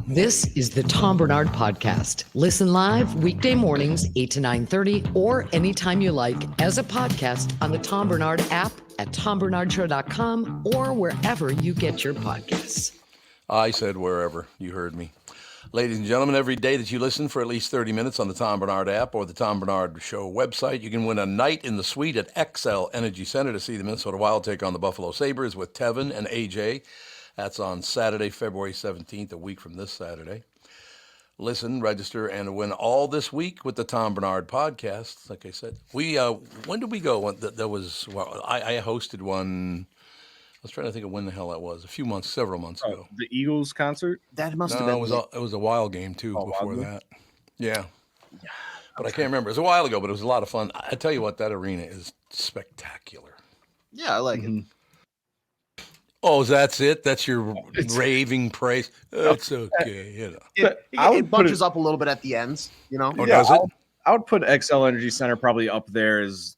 This is the Tom Barnard Podcast. Listen live weekday mornings, 8 to 9:30, or anytime you like as a podcast on the Tom Barnard app at tombarnardshow.com or wherever you get your podcasts. I said wherever. You heard me. Ladies and gentlemen, every day that you listen for at least 30 minutes on the Tom Barnard app or the Tom Barnard Show website, you can win a night in the suite at XL Energy Center to see the Minnesota Wild take on the Buffalo Sabres with Tevin and AJ. That's on Saturday, February 17th, a week from this Saturday. Listen, register, and win all this week with the Tom Barnard Podcast. Like I said, when did we go? I hosted one. I was trying to think of when the hell that was. Several months ago. The Eagles concert? That must have been. It was a Wild game too before that. Yeah. But I can't remember. It was a while ago, but it was a lot of fun. I tell you what, that arena is spectacular. Yeah, I like it. Oh, that's it? That's your raving praise? That's okay, It bunches up a little bit at the ends, Oh, does it? I would put XL Energy Center probably up there as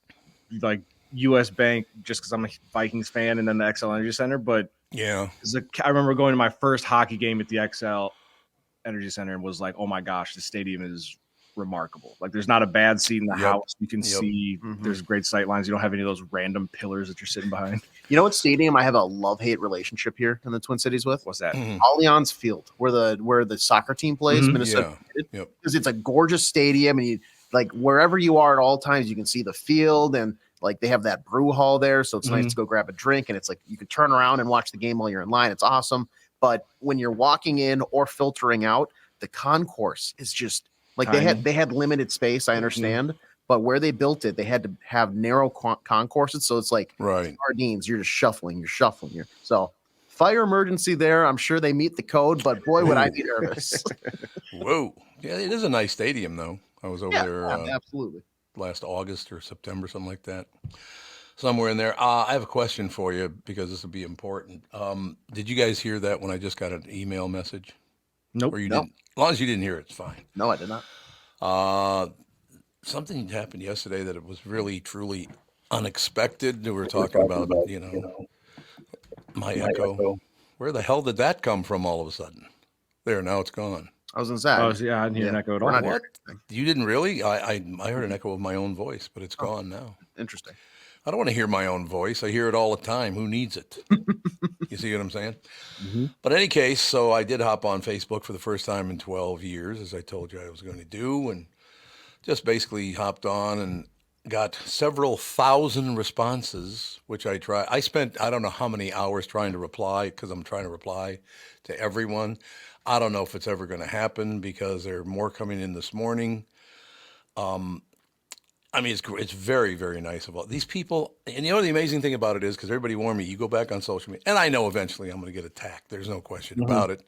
like U.S. Bank, just because I'm a Vikings fan, and then the XL Energy Center. But yeah, I remember going to my first hockey game at the XL Energy Center and was like, oh my gosh, the stadium is remarkable. Like, there's not a bad seat in the house. You can see there's great sight lines. You don't have any of those random pillars that you're sitting behind. You know what stadium I have a love-hate relationship here in the Twin Cities with? What's that? Allianz Field, where the soccer team plays, Minnesota. Because it's a gorgeous stadium, and you like wherever you are at all times, you can see the field, and like they have that brew hall there, so it's nice to go grab a drink, and it's like you can turn around and watch the game while you're in line. It's awesome. But when you're walking in or filtering out, the concourse is just like tiny. They had limited space. I understand, but where they built it, they had to have narrow concourses, so it's like sardines. You're just shuffling. So fire emergency there. I'm sure they meet the code, but boy, would I be nervous. Whoa, yeah, it is a nice stadium though. I was over there. Absolutely. Last August or September, something like that. Somewhere in there. I have a question for you because this will be important. Did you guys hear that when I just got an email message? Nope. Or you didn't? As long as you didn't hear it, it's fine. No, I did not. Something happened yesterday that it was really, truly unexpected. We were talking about, my echo. Where the hell did that come from all of a sudden? There, now it's gone. I was inside. I didn't hear an echo at all. What? You didn't really? I heard an echo of my own voice, but it's gone now. Interesting. I don't want to hear my own voice. I hear it all the time. Who needs it? You see what I'm saying? But in any case, so I did hop on Facebook for the first time in 12 years, as I told you I was going to do, and just basically hopped on and got several thousand responses, which I tried. I spent, I don't know how many hours trying to reply, because I'm trying to reply to everyone. I don't know if it's ever going to happen because there are more coming in this morning. I mean, it's very, very nice of all these people. And the amazing thing about it is, because everybody warned me, you go back on social media, and I know eventually I'm going to get attacked. There's no question about it.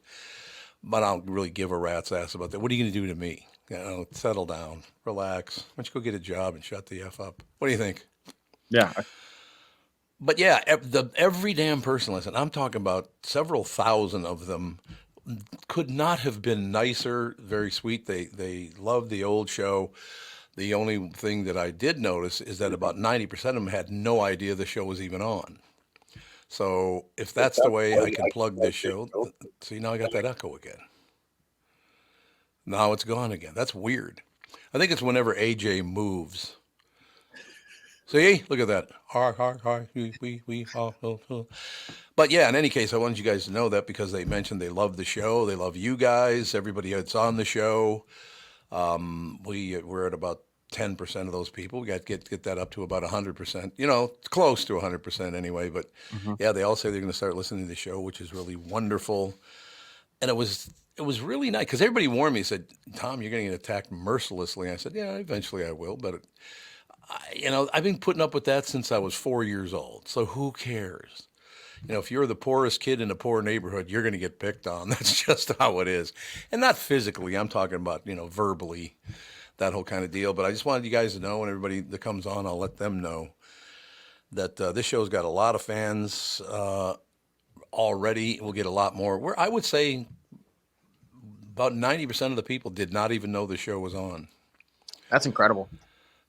But I don't really give a rat's ass about that. What are you going to do to me? Settle down, relax. Why don't you go get a job and shut the F up? What do you think? Yeah. But yeah, every damn person, listen, I'm talking about several thousand of them, could not have been nicer, very sweet. They loved the old show. The only thing that I did notice is that about 90% of them had no idea the show was even on. So if that's the way I can plug this show, see, now I got that echo again. Now it's gone again. That's weird. I think it's whenever AJ moves. See, look at that. But yeah, in any case, I wanted you guys to know that because they mentioned they love the show. They love you guys, everybody that's on the show. We're at about 10% of those people. We got to get that up to about 100%. Close to 100% anyway. But yeah, they all say they're going to start listening to the show, which is really wonderful. And it was really nice because everybody warned me, said, Tom, you're going to get attacked mercilessly. And I said, yeah, eventually I will. But, I've been putting up with that since I was 4 years old. So who cares? If you're the poorest kid in a poor neighborhood, you're going to get picked on. That's just how it is. And not physically. I'm talking about, verbally, that whole kind of deal. But I just wanted you guys to know, and everybody that comes on, I'll let them know that this show's got a lot of fans already. We'll get a lot more. I would say about 90% of the people did not even know the show was on. That's incredible.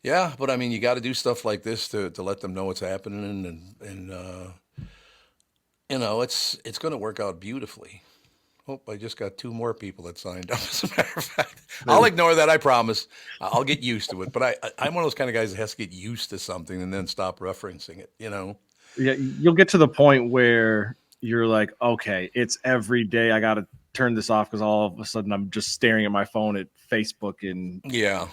Yeah, but I mean, you got to do stuff like this to let them know what's happening, and it's going to work out beautifully. Oh, I just got 2 more people that signed up. As a matter of fact, I'll ignore that. I promise. I'll get used to it. But I'm one of those kind of guys that has to get used to something and then stop referencing it. Yeah, you'll get to the point where you're like, okay, it's every day. I got to turn this off because all of a sudden I'm just staring at my phone at Facebook and yeah,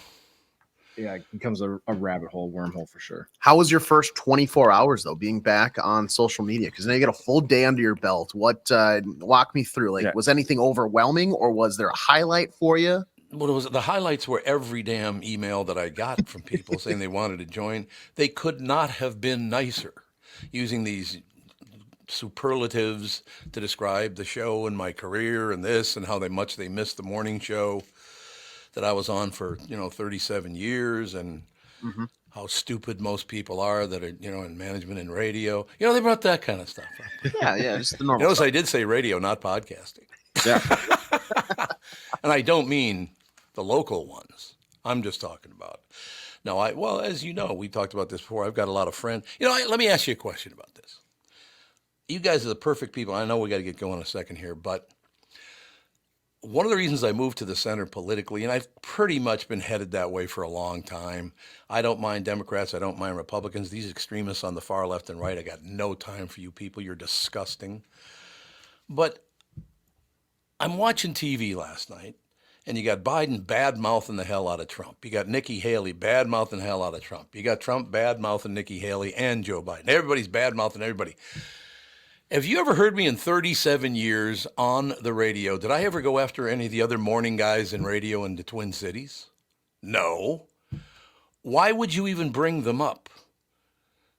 it becomes a rabbit hole, wormhole for sure. How was your first 24 hours though, being back on social media? Because now you get a full day under your belt. What walk me through? Like, was anything overwhelming, or was there a highlight for you? Well, the highlights were every damn email that I got from people saying they wanted to join. They could not have been nicer, using these superlatives to describe the show and my career and this and how much they missed the morning show that I was on for 37 years and how stupid most people are that are in management and radio. They brought that kind of stuff up. Yeah, just the normal. Notice I did say radio, not podcasting. Yeah, and I don't mean the local ones. I'm just talking about. No, well, as you know, we talked about this before. I've got a lot of friends. Let me ask you a question about this. You guys are the perfect people. I know we got to get going in a second here, but one of the reasons I moved to the center politically, and I've pretty much been headed that way for a long time. I don't mind Democrats. I don't mind Republicans. These extremists on the far left and right, I got no time for you people. You're disgusting. But I'm watching TV last night, and you got Biden bad-mouthing the hell out of Trump. You got Nikki Haley bad-mouthing the hell out of Trump. You got Trump bad-mouthing Nikki Haley and Joe Biden. Everybody's bad-mouthing everybody. Have you ever heard me in 37 years on the radio? Did I ever go after any of the other morning guys in radio in the Twin Cities? No. Why would you even bring them up?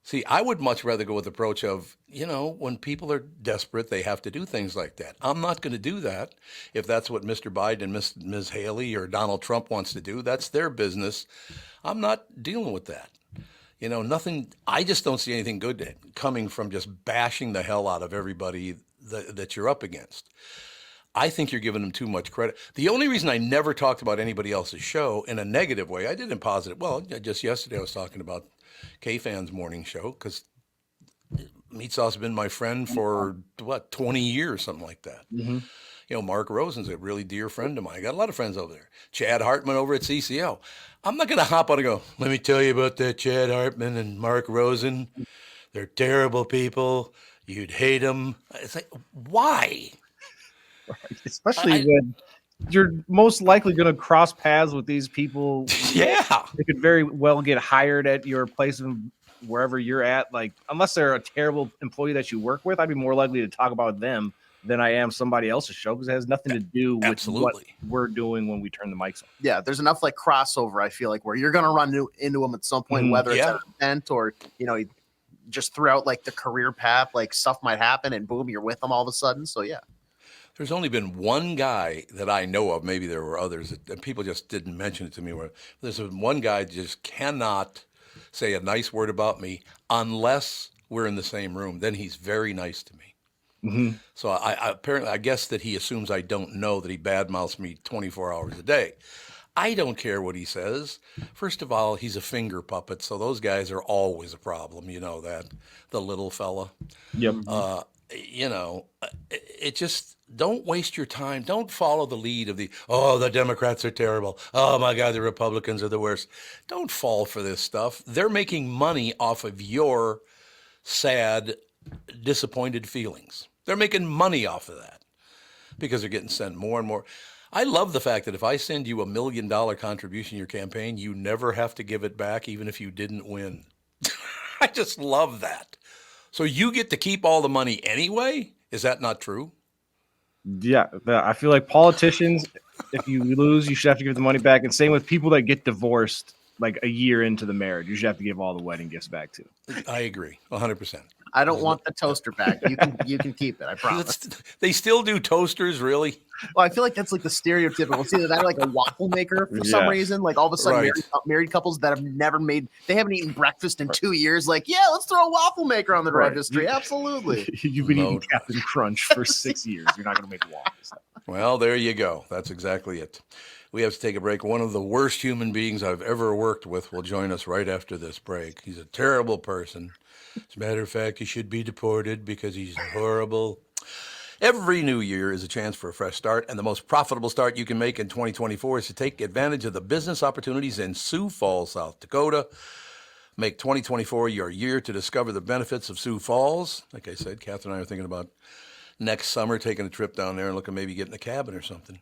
See, I would much rather go with the approach of, when people are desperate, they have to do things like that. I'm not going to do that. If that's what Mr. Biden and Ms. Haley or Donald Trump wants to do, that's their business. I'm not dealing with that. Nothing, I just don't see anything good coming from just bashing the hell out of everybody that you're up against. I think you're giving them too much credit. The only reason I never talked about anybody else's show in a negative way, I did in positive. Well, just yesterday I was talking about K-Fan's morning show because Meat Sauce has been my friend for, 20 years, something like that. Mm-hmm. Mark Rosen's a really dear friend of mine. I got a lot of friends over there. Chad Hartman over at CCO. I'm not going to hop on and go, let me tell you about that Chad Hartman and Mark Rosen. They're terrible people. You'd hate them. It's like, why? Especially when you're most likely going to cross paths with these people. Yeah. They could very well get hired at your place of wherever you're at. Like, unless they're a terrible employee that you work with, I'd be more likely to talk about them than I am somebody else's show because it has nothing to do with what we're doing when we turn the mics on. Yeah, there's enough like crossover, I feel like, where you're going to run into them at some point, whether it's at an event or, just throughout like the career path, like stuff might happen and boom, you're with them all of a sudden. So, yeah. There's only been one guy that I know of, maybe there were others, and people just didn't mention it to me, where there's one guy that just cannot say a nice word about me unless we're in the same room. Then he's very nice to me. Mm-hmm. So I guess that he assumes I don't know that he badmouths me 24 hours a day. I don't care what he says. First of all, he's a finger puppet, so those guys are always a problem. You know that, the little fella. Yep. It just, don't waste your time. Don't follow the lead of the Democrats are terrible. Oh my God, the Republicans are the worst. Don't fall for this stuff. They're making money off of your sad, disappointed feelings. They're making money off of that because they're getting sent more and more. I love the fact that if I send you $1 million contribution to your campaign, you never have to give it back, even if you didn't win. I just love that. So you get to keep all the money anyway? Is that not true? Yeah, I feel like politicians, if you lose, you should have to give the money back. And same with people that get divorced like a year into the marriage. You should have to give all the wedding gifts back too. I agree, 100%. I don't want the toaster back. You can keep it. I promise. They still do toasters, really? Well, I feel like that's like the stereotypical. It's either that or like a waffle maker for some reason. Like all of a sudden, married couples that have never they haven't eaten breakfast in 2 years. Like, yeah, let's throw a waffle maker on the registry. Absolutely. You've been eating Captain Crunch for 6 years. You're not going to make waffles. Well, there you go. That's exactly it. We have to take a break. One of the worst human beings I've ever worked with will join us right after this break. He's a terrible person. As a matter of fact, he should be deported because he's horrible. Every new year is a chance for a fresh start, and the most profitable start you can make in 2024 is to take advantage of the business opportunities in Sioux Falls, South Dakota. Make 2024 your year to discover the benefits of Sioux Falls. Like I said, Catherine and I are thinking about next summer taking a trip down there and looking maybe getting a cabin or something.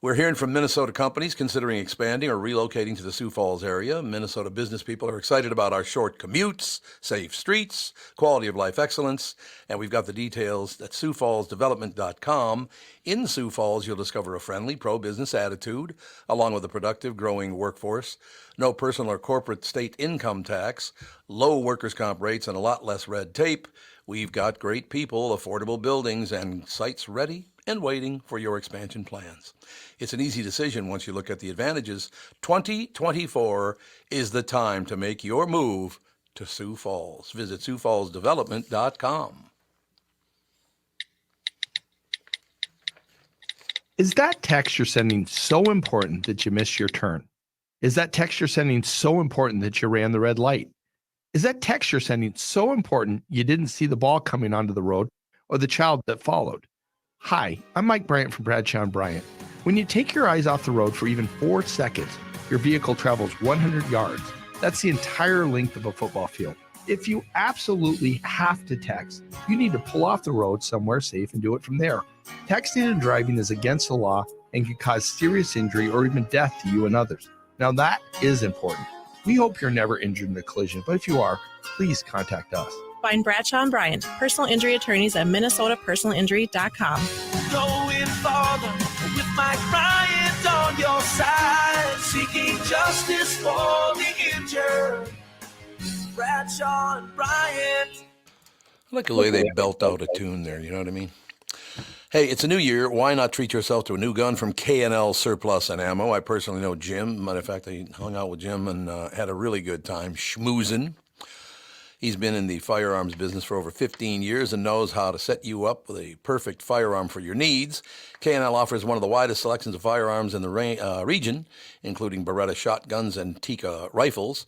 We're hearing from Minnesota companies considering expanding or relocating to the Sioux Falls area. Minnesota business people are excited about our short commutes, safe streets, quality of life excellence, and we've got the details at SiouxFallsDevelopment.com. In Sioux Falls, you'll discover a friendly, pro-business attitude, along with a productive, growing workforce, no personal or corporate state income tax, low workers' comp rates, and a lot less red tape. We've got great people, affordable buildings, and sites ready and waiting for your expansion plans. It's an easy decision once you look at the advantages. 2024 is the time to make your move to Sioux Falls. Visit SiouxFallsDevelopment.com. Is that text you're sending so important that you missed your turn? Is that text you're sending so important that you ran the red light? Is that text you're sending so important you didn't see the ball coming onto the road or the child that followed? Hi, I'm Mike Bryant from Bradshaw and Bryant. When you take your eyes off the road for even 4 seconds, your vehicle travels 100 yards. That's the entire length of a football field. If you absolutely have to text, you need to pull off the road somewhere safe and do it from there. Texting and driving is against the law and can cause serious injury or even death to you and others. Now that is important. We hope you're never injured in a collision, but if you are, please contact us. Find Bradshaw and Bryant, personal injury attorneys at MinnesotaPersonalInjury.com. Going farther with Mike Bryant on your side, seeking justice for the injured. Bradshaw and Bryant. I like the way they belt out a tune there, you know what I mean? Hey, it's a new year. Why not treat yourself to a new gun from K&L Surplus and Ammo? I personally know Jim. Matter of fact, I hung out with Jim and had a really good time schmoozing. He's been in the firearms business for over 15 years and knows how to set you up with a perfect firearm for your needs. K&L offers one of the widest selections of firearms in the region, including Beretta shotguns and Tikka rifles.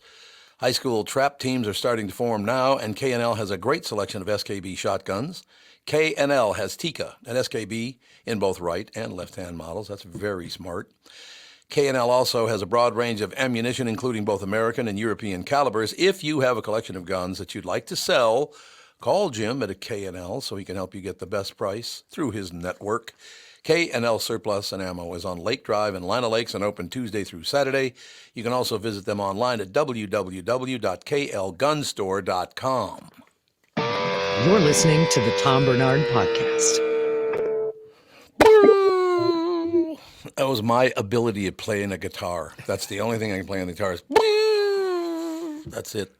High school trap teams are starting to form now, and K&L has a great selection of SKB shotguns. K&L has Tikka and SKB in both right and left-hand models. That's very smart. K&L also has a broad range of ammunition, including both American and European calibers. If you have a collection of guns that you'd like to sell, call Jim at a K&L so he can help you get the best price through his network. K&L Surplus and Ammo is on Lake Drive in Lana Lakes and open Tuesday through Saturday. You can also visit them online at www.klgunstore.com. You're listening to the Tom Barnard Podcast. That was my ability at playing a guitar. That's the only thing I can play on the guitar is that's it.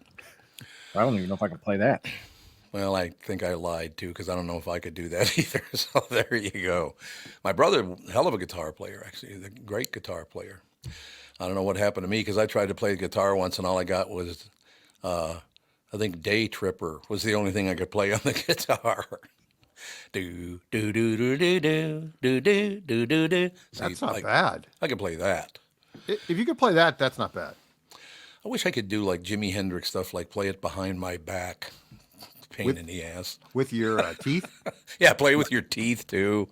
I don't even know if I can play that. Well, I think I lied too, because I don't know if I could do that either. So there you go. My brother, hell of a guitar player, actually, a great guitar player. I don't know what happened to me, because I tried to play the guitar once and all I got was, I think Day Tripper was the only thing I could play on the guitar. Do do do do do do do do do do do. That's not bad. I could play that. If you could play that, that's not bad. I wish I could do like Jimi Hendrix stuff, like play it behind my back. Pain in the ass. With your teeth? Yeah, play with your teeth too.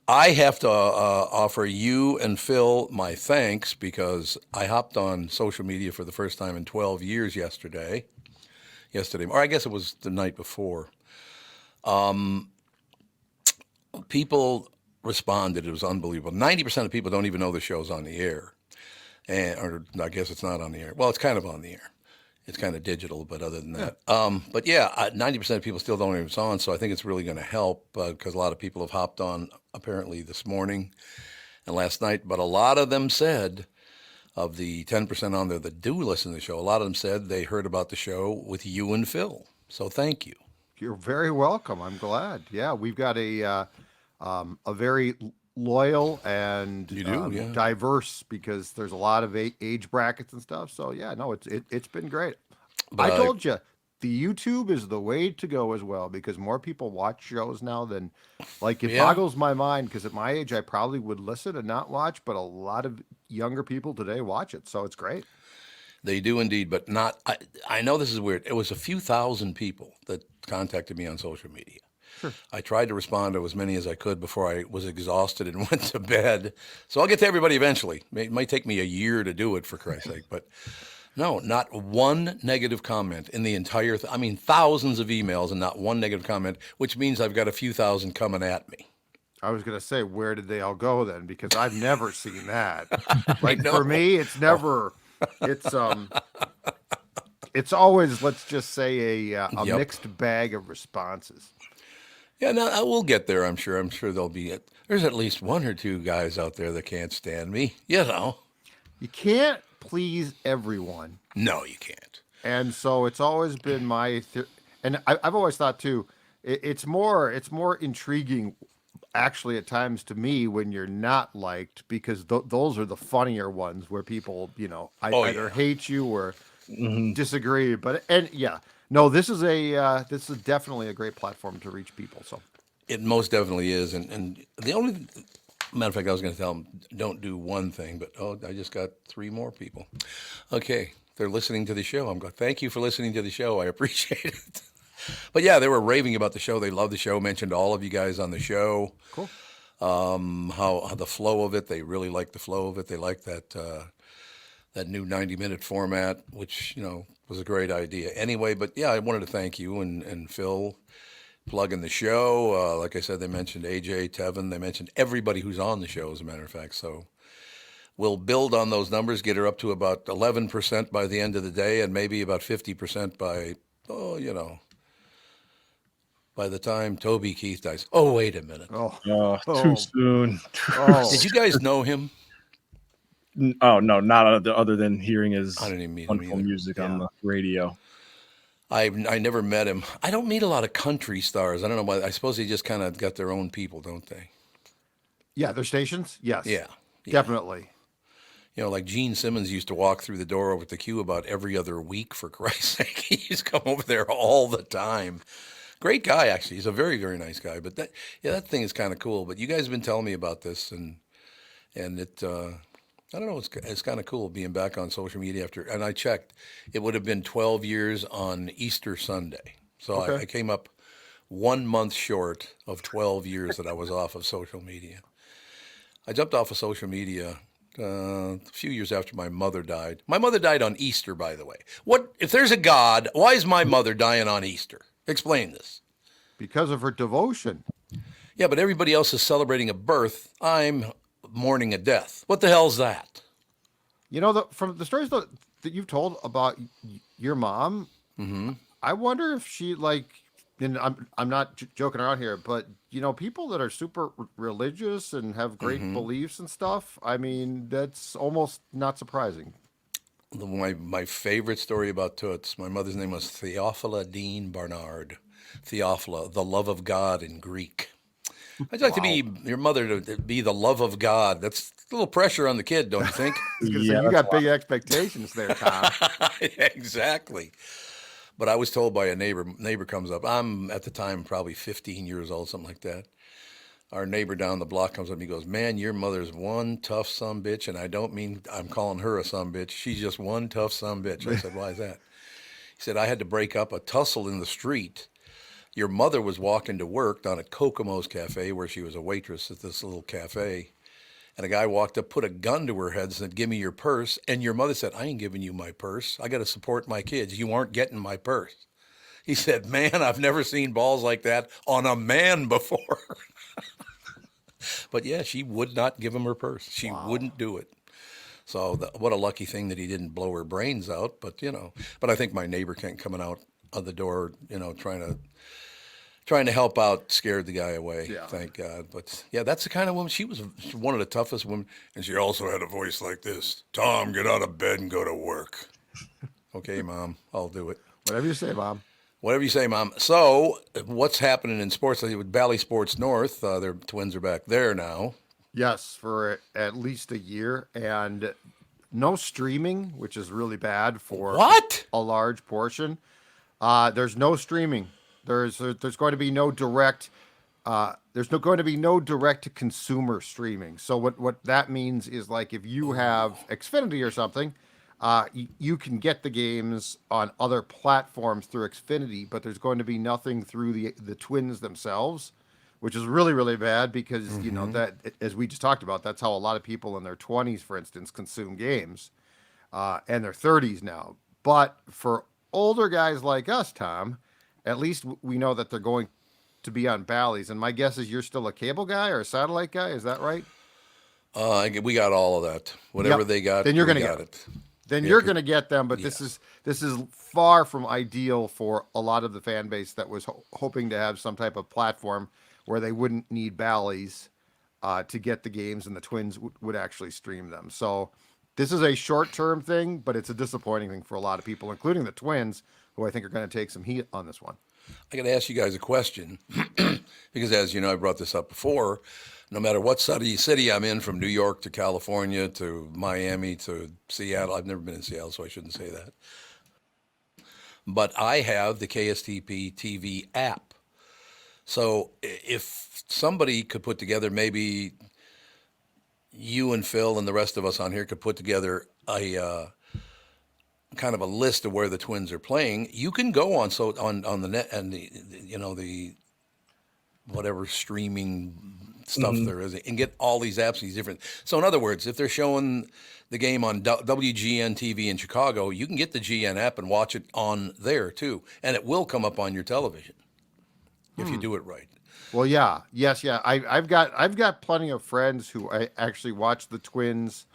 I have to offer you and Phil my thanks, because I hopped on social media for the first time in 12 years yesterday, or I guess it was the night before. People responded. It was unbelievable. 90% of people don't even know the show's on the air. Or I guess it's not on the air. Well, it's kind of on the air. It's kind of digital, but other than that. But yeah, 90% of people still don't know it's on, so I think it's really going to help, because a lot of people have hopped on apparently this morning and last night. But a lot of them said, of the 10% on there that do listen to the show, a lot of them said they heard about the show with you and Phil. So thank you. You're very welcome. I'm glad. Yeah, we've got a very loyal and diverse, because there's a lot of age brackets and stuff. So yeah, no, it's been great. But I told you, the YouTube is the way to go as well, because more people watch shows now than, like, it boggles my mind, because at my age I probably would listen and not watch, but a lot of younger people today watch it, so it's great. They do indeed, but not. I know this is weird. It was a few thousand people that contacted me on social media. Sure. I tried to respond to as many as I could before I was exhausted and went to bed. So I'll get to everybody eventually. It might take me a year to do it, for Christ's sake. But no, not one negative comment in the entire I mean, thousands of emails and not one negative comment, which means I've got a few thousand coming at me. I was going to say, where did they all go then? Because I've never seen that. Like for me, it's never, it's always, let's just say a mixed bag of responses. Yeah, no, I will get there. I'm sure there'll be there's at least one or two guys out there that can't stand me. You know, you can't please everyone. No, you can't. And so it's always been my, and I've always thought too, it's more intriguing actually at times to me when you're not liked, because those are the funnier ones where people, either hate you or disagree. But this is definitely a great platform to reach people. So it most definitely is. And the only matter of fact, I was going to tell them, don't do one thing, but I just got 3 more people. Okay, they're listening to the show. I'm going, thank you for listening to the show. I appreciate it. But yeah, they were raving about the show. They love the show. Mentioned all of you guys on the show. Cool. How the flow of it. They really like the flow of it. They like that new 90-minute format, which was a great idea. Anyway, but yeah, I wanted to thank you and Phil plugging the show. Like I said, they mentioned AJ, Tevin. They mentioned everybody who's on the show, as a matter of fact. So we'll build on those numbers, get her up to about 11% by the end of the day, and maybe about 50% by by the time Toby Keith dies. Oh, wait a minute. Too soon. Did you guys know him? Oh, no, not other than hearing his I didn't even meet wonderful music on the radio. I never met him. I don't meet a lot of country stars. I don't know why. I suppose they just kind of got their own people, don't they? Yeah, their stations? Yes. Yeah. Definitely. Like Gene Simmons used to walk through the door over at the Q about every other week, for Christ's sake. He used to come over there all the time. Great guy, actually. He's a very, very nice guy. But that thing is kind of cool. But you guys have been telling me about this, and it, I don't know, it's kind of cool being back on social media after. And I checked, it would have been 12 years on Easter Sunday. So I came up 1 month short of 12 years that I was off of social media. I jumped off of social media a few years after my mother died. My mother died on Easter, by the way. What if there's a God? Why is my mother dying on Easter? Explain this. Because of her devotion. Yeah, but everybody else is celebrating a birth. I'm mourning a death. What the hell's that? From the stories that you've told about your mom, I wonder if she and I'm not joking around here, but people that are super religious and have great beliefs and stuff, I mean, that's almost not surprising. My favorite story about Toots, my mother's name was Theophila Dean Barnard. Theophila, the love of God in Greek. I'd like to be your mother, to be the love of God. That's a little pressure on the kid, don't you think? You got big expectations there, Tom. Exactly. But I was told by a neighbor. Neighbor comes up. I'm at the time probably 15 years old, something like that. Our neighbor down the block comes up and he goes, "Man, your mother's one tough sumbitch," and I don't mean I'm calling her a sumbitch. She's just one tough sumbitch. I said, "Why is that?" He said, "I had to break up a tussle in the street. Your mother was walking to work down at Kokomo's Cafe, where she was a waitress at this little cafe. And a guy walked up, put a gun to her head and said, 'Give me your purse.' And your mother said, 'I ain't giving you my purse. I got to support my kids. You aren't getting my purse.' He said, 'Man, I've never seen balls like that on a man before.'" But yeah, she would not give him her purse. She wouldn't do it. So what a lucky thing that he didn't blow her brains out. But, but I think my neighbor came coming out of the door, trying to help out, scared the guy away. Yeah. Thank God. But yeah, that's the kind of woman. She was one of the toughest women. And she also had a voice like this: "Tom, get out of bed and go to work." Okay, Mom, I'll do it. Whatever you say, Mom. Whatever you say, Mom. So what's happening in sports? With Bally Sports North, their Twins are back there now. Yes, for at least a year. And no streaming, which is really bad for a large portion. There's no streaming. There's going to be no direct. Going to be no direct to consumer streaming. So what that means is, like, if you have Xfinity or something, You can get the games on other platforms through Xfinity, but there's going to be nothing through the Twins themselves, which is really, really bad because, you know, that, as we just talked about, that's how a lot of people in their 20s, for instance, consume games, and their 30s now. But for older guys like us, Tom, at least we know that they're going to be on Bally's. And my guess is you're still a cable guy or a satellite guy. Is that right? We got all of that. Whatever they got, then you're going to get it. Then you're going to get them, but this is far from ideal for a lot of the fan base that was hoping to have some type of platform where they wouldn't need Bally's to get the games, and the Twins would actually stream them. So this is a short-term thing, but it's a disappointing thing for a lot of people, including the Twins, who I think are going to take some heat on this one. I got to ask you guys a question because, as you know, I brought this up before. No matter what city I'm in, from New York to California to Miami to Seattle. I've never been in Seattle, so I shouldn't say that. But I have the KSTP TV app. So if somebody could put together, maybe you and Phil and the rest of us on here could put together a kind of a list of where the Twins are playing, you can go on the net and the whatever streaming stuff there is, and get all these apps, these different. So in other words, if they're showing the game on WGN TV in Chicago, you can get the GN app and watch it on there too, and it will come up on your television if you do it right. Well, yeah, yes, yeah. I've got plenty of friends who I actually watch the Twins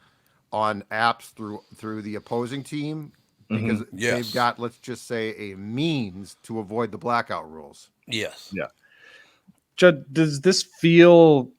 on apps through the opposing team because they've got, let's just say, a means to avoid the blackout rules. Yes. Yeah. Judd, does this feel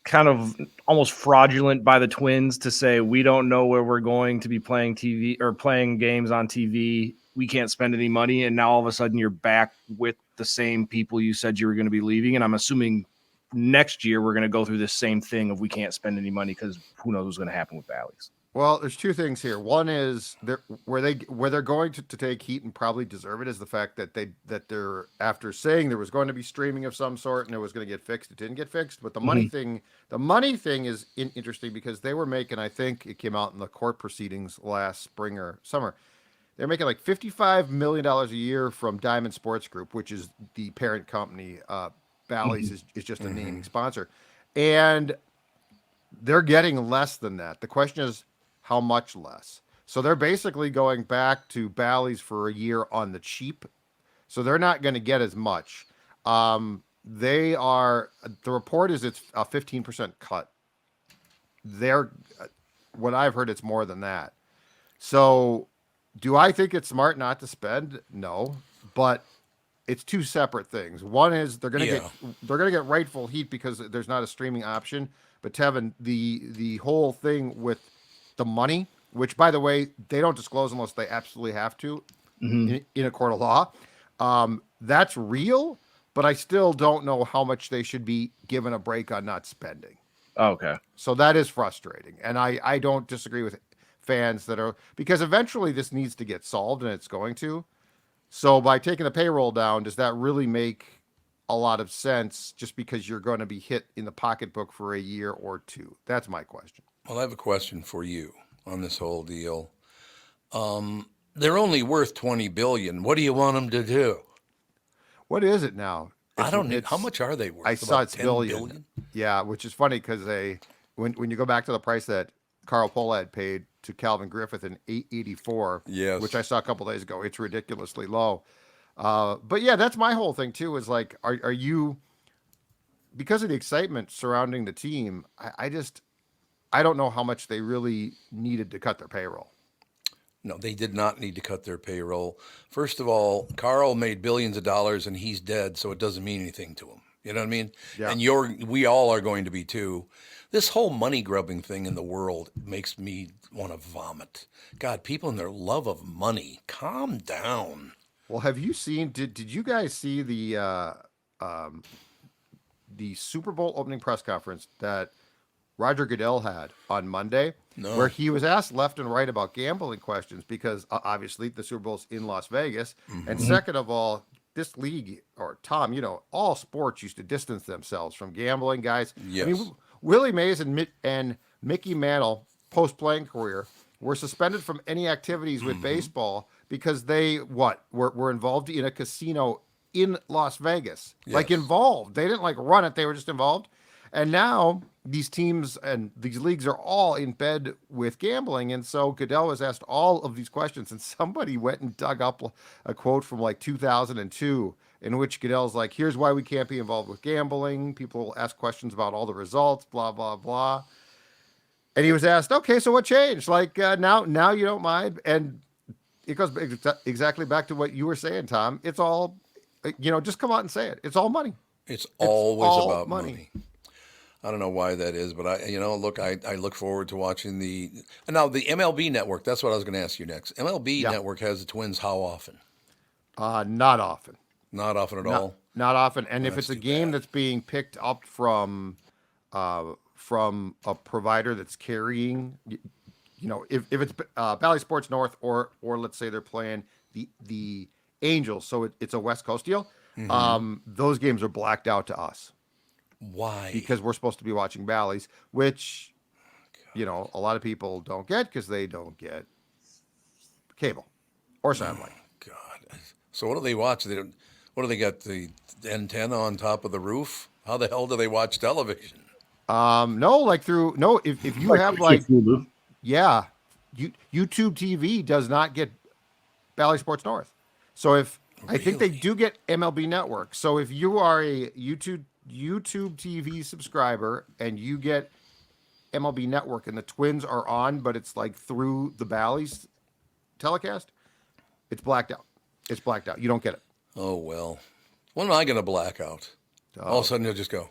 kind of almost fraudulent by the Twins to say we don't know where we're going to be playing TV or playing games on TV? We can't spend any money, and now all of a sudden you're back with the same people you said you were going to be leaving. And I'm assuming next year we're going to go through this same thing of we can't spend any money because who knows what's going to happen with Bally's. Well, there's two things here. One is where they're going to take heat and probably deserve it is the fact that they're after saying there was going to be streaming of some sort and it was going to get fixed. It didn't get fixed, but the money thing is interesting because they were making, I think it came out in the court proceedings last spring or summer. They're making like $55 million a year from Diamond Sports Group, which is the parent company. Bally's is just a naming sponsor, and they're getting less than that. The question is, how much less? So they're basically going back to Bally's for a year on the cheap. So they're not going to get as much. The report is it's a 15% cut. What I've heard, it's more than that. So do I think it's smart not to spend? No, but it's two separate things. One is they're going to get rightful heat because there's not a streaming option. But Tevin, the whole thing with the money, which by the way, they don't disclose unless they absolutely have to in a court of law. That's real, but I still don't know how much they should be given a break on not spending. Okay. So that is frustrating. And I don't disagree with fans that are, because eventually this needs to get solved and it's going to. So by taking the payroll down, does that really make a lot of sense just because you're going to be hit in the pocketbook for a year or two? That's my question. Well, I have a question for you on this whole deal. They're only worth $20 billion. What do you want them to do? What is it now? I don't know. How much are they worth? I saw it's billion. Yeah, which is funny because when you go back to the price that Carl Pohlad paid to Calvin Griffith in $884, which I saw a couple days ago, it's ridiculously low. But yeah, that's my whole thing too. Is like, are you, because of the excitement surrounding the team? I don't know how much they really needed to cut their payroll. No, they did not need to cut their payroll. First of all, Carl made billions of dollars and he's dead, so it doesn't mean anything to him. You know what I mean? Yeah. And we all are going to be too. This whole money grubbing thing in the world makes me want to vomit. God, people and their love of money, calm down. Well, have you seen? Did you guys see the Super Bowl opening press conference that Roger Goodell had on Monday, where he was asked left and right about gambling questions because obviously the Super Bowl's in Las Vegas. And second of all, this league, or Tom, all sports used to distance themselves from gambling, guys. Yes. I mean, Willie Mays and Mickey Mantle, post-playing career, were suspended from any activities with baseball because they were involved in a casino in Las Vegas. Yes. Like involved. They didn't like run it, they were just involved. And now these teams and these leagues are all in bed with gambling. And so Goodell was asked all of these questions, and somebody went and dug up a quote from like 2002 in which Goodell's like, here's why we can't be involved with gambling. People ask questions about all the results, blah, blah, blah. And he was asked, okay, so what changed? Like now you don't mind. And it goes exactly back to what you were saying, Tom. It's all, just come out and say it. It's all money. It's always all about money. I don't know why that is, but I look forward to watching now the MLB network. That's what I was going to ask you next. MLB network has the Twins how often? Not often. Not often at all. Not often. And if it's a game that's being picked up from a provider that's carrying, if it's Valley Sports North or let's say they're playing the Angels, so it's a West Coast deal. Those games are blacked out to us. Why? Because we're supposed to be watching Bally's, which, a lot of people don't get because they don't get cable or satellite. Oh, God. So what do they watch? What do they got? The antenna on top of the roof? How the hell do they watch television? If you have YouTube TV does not get Valley Sports North. So I think they do get MLB Network. So if you are a YouTube TV subscriber and you get MLB Network and the Twins are on, but it's like through the Bally's telecast, it's blacked out. It's blacked out. You don't get it. Oh, well. When am I going to black out? All of a sudden you'll just go.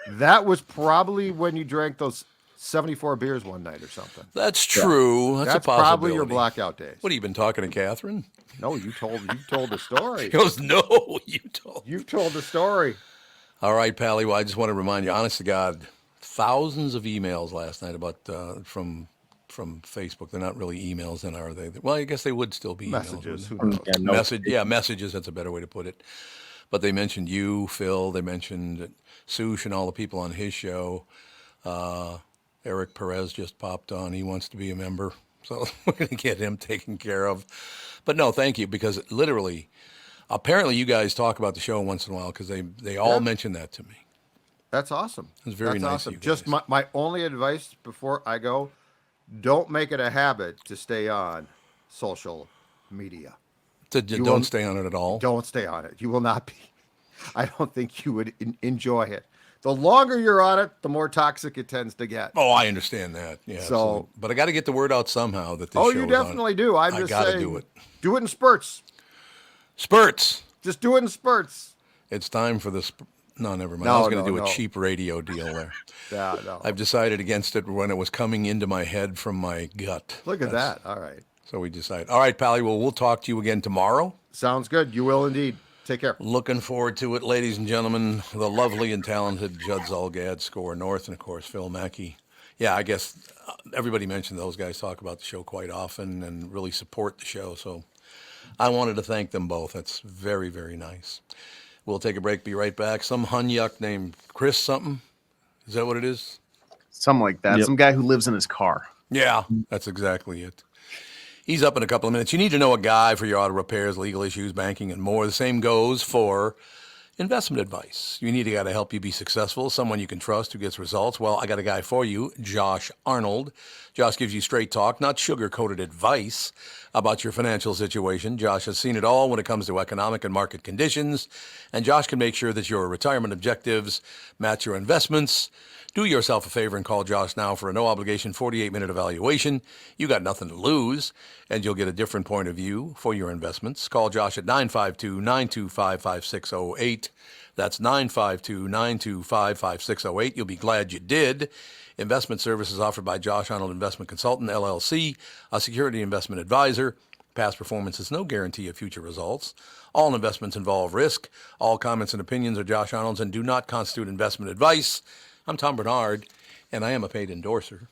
That was probably when you drank those 74 beers one night or something. That's true. Yeah. That's a possibility. Probably your blackout days. What, have you been talking to Catherine? No, you told the story. He goes, no, You've told the story. All right, Pally. Well, I just want to remind you, honest to God, thousands of emails last night about from Facebook. They're not really emails, then, are they? Well, I guess they would still be messages. Emails. Messages. That's a better way to put it. But they mentioned you, Phil. They mentioned Sush and all the people on his show. Eric Perez just popped on. He wants to be a member. So we're going to get him taken care of. But no, thank you, because literally, apparently you guys talk about the show once in a while because they all mention that to me. That's awesome. It's very nice awesome. of you guys. Just my only advice before I go, don't make it a habit to stay on social media. Don't stay on it at all? Don't stay on it. You will not be. I don't think you would enjoy it. The longer you're on it, the more toxic it tends to get. Oh, I understand that. Yeah. So, but I got to get the word out somehow that this show you definitely do. I'm just saying. I got to do it. Do it in spurts. Spurts. Just do it in spurts. It's time for this. No, never mind. I was going to do a cheap radio deal there. No. I've decided against it when it was coming into my head from my gut. Look at that. All right. So we decided. All right, Pally. Well, we'll talk to you again tomorrow. Sounds good. You will indeed. Take care. Looking forward to it, ladies and gentlemen. The lovely and talented Judd Zulgad, Score North, and, of course, Phil Mackey. Yeah, I guess everybody mentioned those guys talk about the show quite often and really support the show. So I wanted to thank them both. That's very, very nice. We'll take a break, be right back. Some hunyuck named Chris something. Is that what it is? Something like that. Yep. Some guy who lives in his car. Yeah, that's exactly it. He's up in a couple of minutes. You need to know a guy for your auto repairs, legal issues, banking, and more. The same goes for investment advice. You need a guy to help you be successful, someone you can trust who gets results. Well, I got a guy for you, Josh Arnold. Josh gives you straight talk, not sugar-coated advice about your financial situation. Josh has seen it all when it comes to economic and market conditions, and Josh can make sure that your retirement objectives match your investments. Do yourself a favor and call Josh now for a no-obligation 48-minute evaluation. You got nothing to lose, and you'll get a different point of view for your investments. Call Josh at 952-925-5608. That's 952-925-5608. You'll be glad you did. Investment services offered by Josh Arnold Investment Consultant, LLC, a security investment advisor. Past performance is no guarantee of future results. All investments involve risk. All comments and opinions are Josh Arnold's and do not constitute investment advice. I'm Tom Barnard, and I am a paid endorser.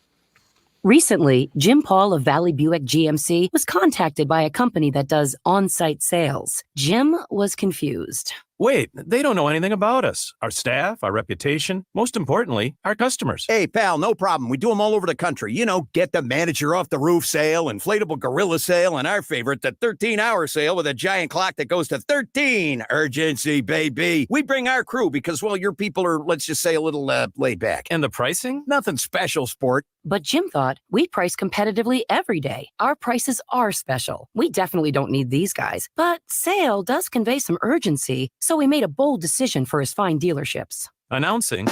Recently, Jim Paul of Valley Buick GMC was contacted by a company that does on-site sales. Jim was confused. Wait, they don't know anything about us, our staff, our reputation, most importantly, our customers. Hey, pal, no problem. We do them all over the country. You know, get the manager off the roof sale, inflatable gorilla sale, and our favorite, the 13-hour sale with a giant clock that goes to 13. Urgency, baby. We bring our crew because, well, your people are, let's just say, a little laid back. And the pricing? Nothing special, sport. But Jim thought we price competitively every day. Our prices are special. We definitely don't need these guys. But sale does convey some urgency, so we made a bold decision for his fine dealerships. Announcing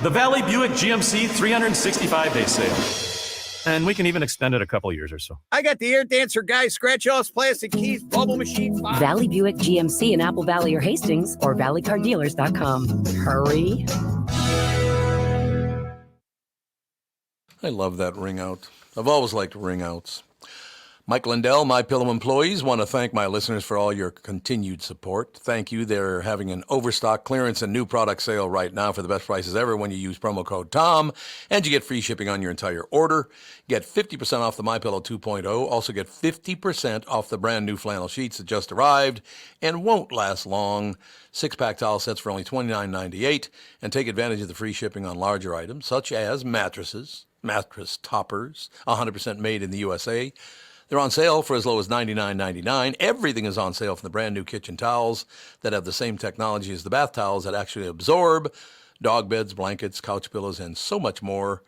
the Valley Buick GMC 365-day sale. And we can even extend it a couple years or so. I got the air dancer guy, scratch-offs, plastic keys, bubble machine. Valley Buick GMC in Apple Valley or Hastings or valleycardealers.com. Hurry. I love that ring out. I've always liked ring outs. Mike Lindell, MyPillow employees, want to thank my listeners for all your continued support. Thank you. They're having an overstock clearance and new product sale right now for the best prices ever when you use promo code TOM, and you get free shipping on your entire order. Get 50% off the MyPillow 2.0. Also get 50% off the brand new flannel sheets that just arrived and won't last long. 6-pack towel sets for only $29.98, and take advantage of the free shipping on larger items such as mattresses, mattress toppers, 100% made in the USA. They're on sale for as low as $99.99. Everything is on sale from the brand new kitchen towels that have the same technology as the bath towels that actually absorb, dog beds, blankets, couch pillows, and so much more.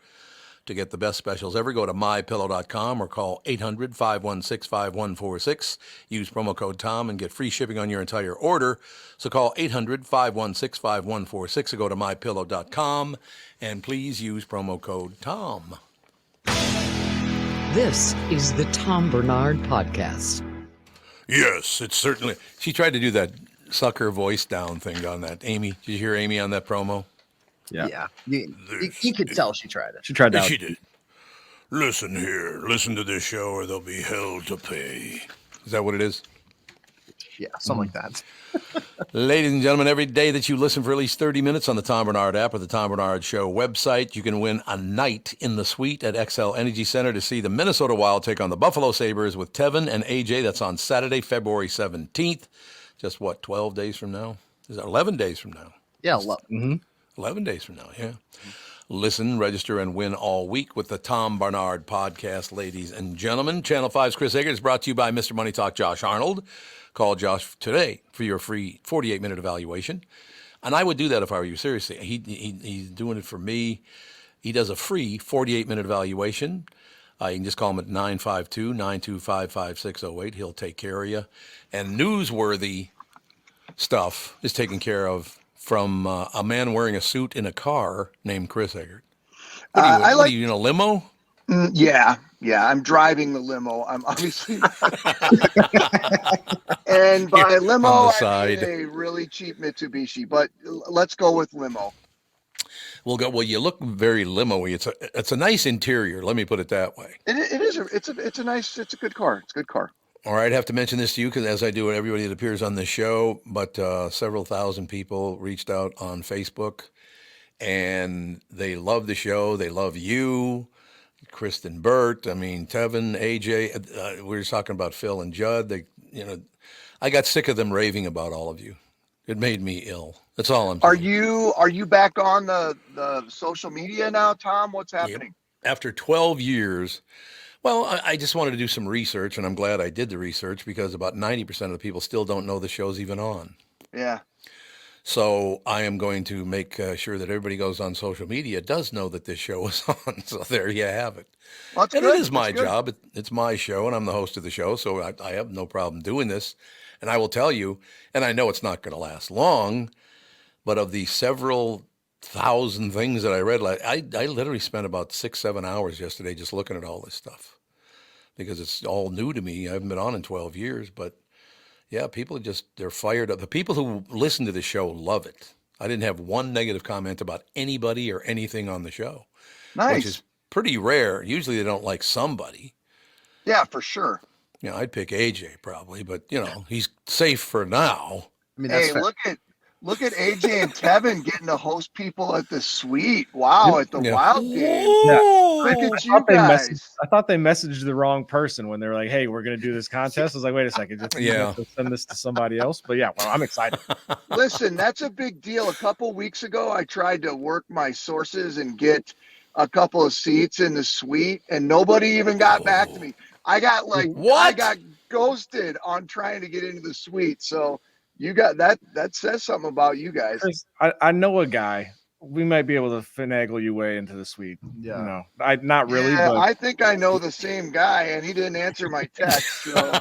To get the best specials ever, go to mypillow.com or call 800-516-5146. Use promo code TOM and get free shipping on your entire order. So call 800-516-5146 or go to mypillow.com and please use promo code TOM. This is the Tom Barnard Podcast. Yes, it's certainly. She tried to do that sucker voice down thing on that. Amy, did you hear Amy on that promo? Yeah. You could tell she tried it. She tried that. She did. Listen here. Listen to this show or there'll be hell to pay. Is that what it is? Yeah, something like that. Ladies and gentlemen, every day that you listen for at least 30 minutes on the Tom Barnard app or the Tom Barnard Show website, you can win a night in the suite at XL Energy Center to see the Minnesota Wild take on the Buffalo Sabres with Tevin and AJ. That's on Saturday, February 17th. Just what, 12 days from now? Is that 11 days from now? Yeah, 11. 11 days from now, yeah. Listen, register, and win all week with the Tom Barnard Podcast, ladies and gentlemen. Channel 5's Chris Egert is brought to you by Mr. Money Talk Josh Arnold. Call Josh today for your free 48-minute evaluation. And I would do that if I were you, seriously. He's doing it for me. He does a free 48-minute evaluation. You can just call him at 952-925-5608. He'll take care of you. And newsworthy stuff is taken care of from a man wearing a suit in a car named Chris Egert. What are you in a limo? Yeah. I'm driving the limo. I'm obviously, and by limo, I mean a really cheap Mitsubishi. But let's go with limo. We'll go. Well, you look very limo-y. It's a nice interior. Let me put it that way. It is. It's a good car. It's a good car. All right, I have to mention this to you because as I do with everybody that appears on this show, but several thousand people reached out on Facebook, and they love the show. They love you. Kristyn Burtt, Tevin, AJ. We were talking about Phil and Judd. I got sick of them raving about all of you. It made me ill. That's all I'm saying. Are you back on the social media now, Tom? What's happening? Yep. After 12 years, well, I just wanted to do some research, and I'm glad I did the research because about 90% of the people still don't know the show's even on. Yeah. So I am going to make sure that everybody goes on social media does know that this show is on. So there you have it. Well, and it is my job. It's my show, and I'm the host of the show, so I have no problem doing this. And I will tell you, and I know it's not going to last long, but of the several thousand things that I read, I literally spent about 6-7 hours yesterday just looking at all this stuff because it's all new to me. I haven't been on in 12 years, but yeah, people they're fired up. The people who listen to the show love it. I didn't have one negative comment about anybody or anything on the show. Nice. Which is pretty rare. Usually they don't like somebody. Yeah, for sure. I'd pick AJ probably, but he's safe for now. Hey, look at AJ and Tevin getting to host people at the suite. Wow, at the Wild game. Look at you guys. I thought they messaged the wrong person when they were like, "Hey, we're going to do this contest." I was like, "Wait a second, just send this to somebody else." But yeah, well, I'm excited. Listen, that's a big deal. A couple weeks ago, I tried to work my sources and get a couple of seats in the suite, and nobody even got back to me. I got ghosted on trying to get into the suite. So you got that says something about you guys. Chris, I know a guy. We might be able to finagle you way into the suite. Yeah. You know, not really. Yeah, but I think I know the same guy, and he didn't answer my text. So.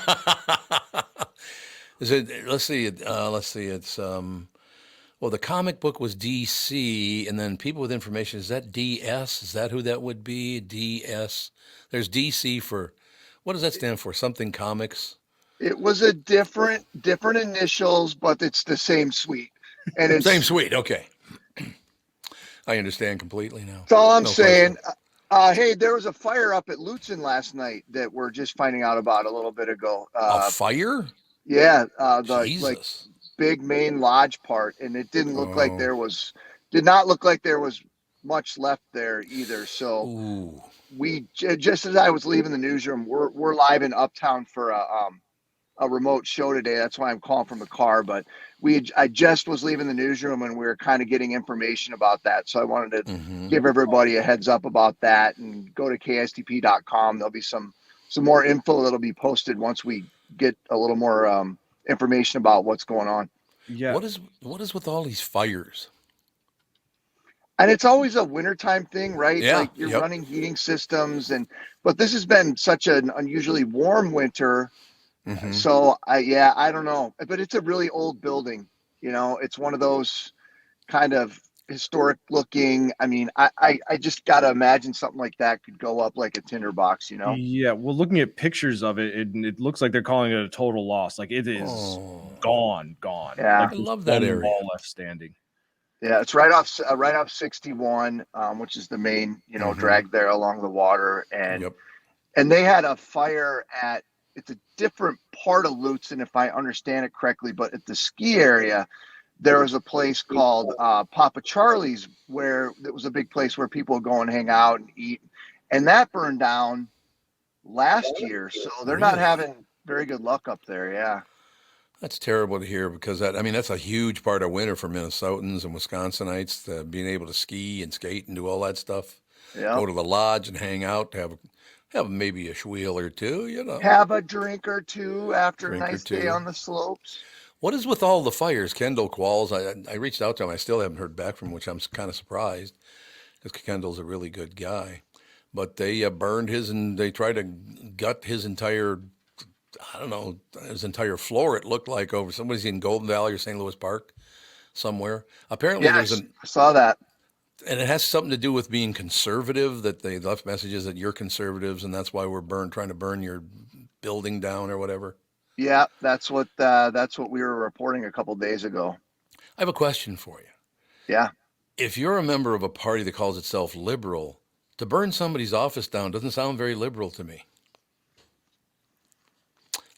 Is it? Let's see. It's well, the comic book was DC, and then people with information. Is that DS? Is that who that would be? DS. There's DC for. What does that stand for? Something comics. It was a different initials, but it's the same suite. And it's same suite. Okay. I understand completely now. That's all I'm saying. Hey, there was a fire up at Lutsen last night that we're just finding out about a little bit ago. A fire? Yeah, the big main lodge part, and it didn't look like there was much left there either. So we just as I was leaving the newsroom, we're live in Uptown for a remote show today. That's why I'm calling from the car. But I just was leaving the newsroom and we were kind of getting information about that. So I wanted to give everybody a heads up about that, and go to KSTP.com. There'll be some more info that'll be posted once we get a little more information about what's going on. Yeah. What is with all these fires? And it's always a wintertime thing, right? Yeah, like you're running heating systems, but this has been such an unusually warm winter. So I don't know, but it's a really old building. You know, it's one of those kind of historic looking. I mean, I just got to imagine something like that could go up like a tinderbox, you know? Yeah. Well, looking at pictures of it, it looks like they're calling it a total loss. Like it is gone. Yeah. Like I love that area. Wall left standing. Yeah, it's right off 61, which is the main, drag there along the water, and they had a fire at. It's a different part of Lutsen, if I understand it correctly, but at the ski area, there was a place called Papa Charlie's, where it was a big place where people would go and hang out and eat, and that burned down last year, so they're not having very good luck up there. Yeah. That's terrible to hear, because that's a huge part of winter for Minnesotans and Wisconsinites, being able to ski and skate and do all that stuff. Yeah. Go to the lodge and hang out, have maybe a schweel or two, Have a drink or two after a nice day on the slopes. What is with all the fires? Kendall Qualls, I reached out to him. I still haven't heard back from him, which I'm kind of surprised, because Kendall's a really good guy. But they burned his, and they tried to gut his entire floor, it looked like, over somebody's in Golden Valley or St. Louis Park somewhere. Apparently I saw that. And it has something to do with being conservative, that they left messages that you're conservatives, and that's why we're trying to burn your building down or whatever. Yeah, that's what we were reporting a couple days ago. I have a question for you. Yeah. If you're a member of a party that calls itself liberal, to burn somebody's office down doesn't sound very liberal to me.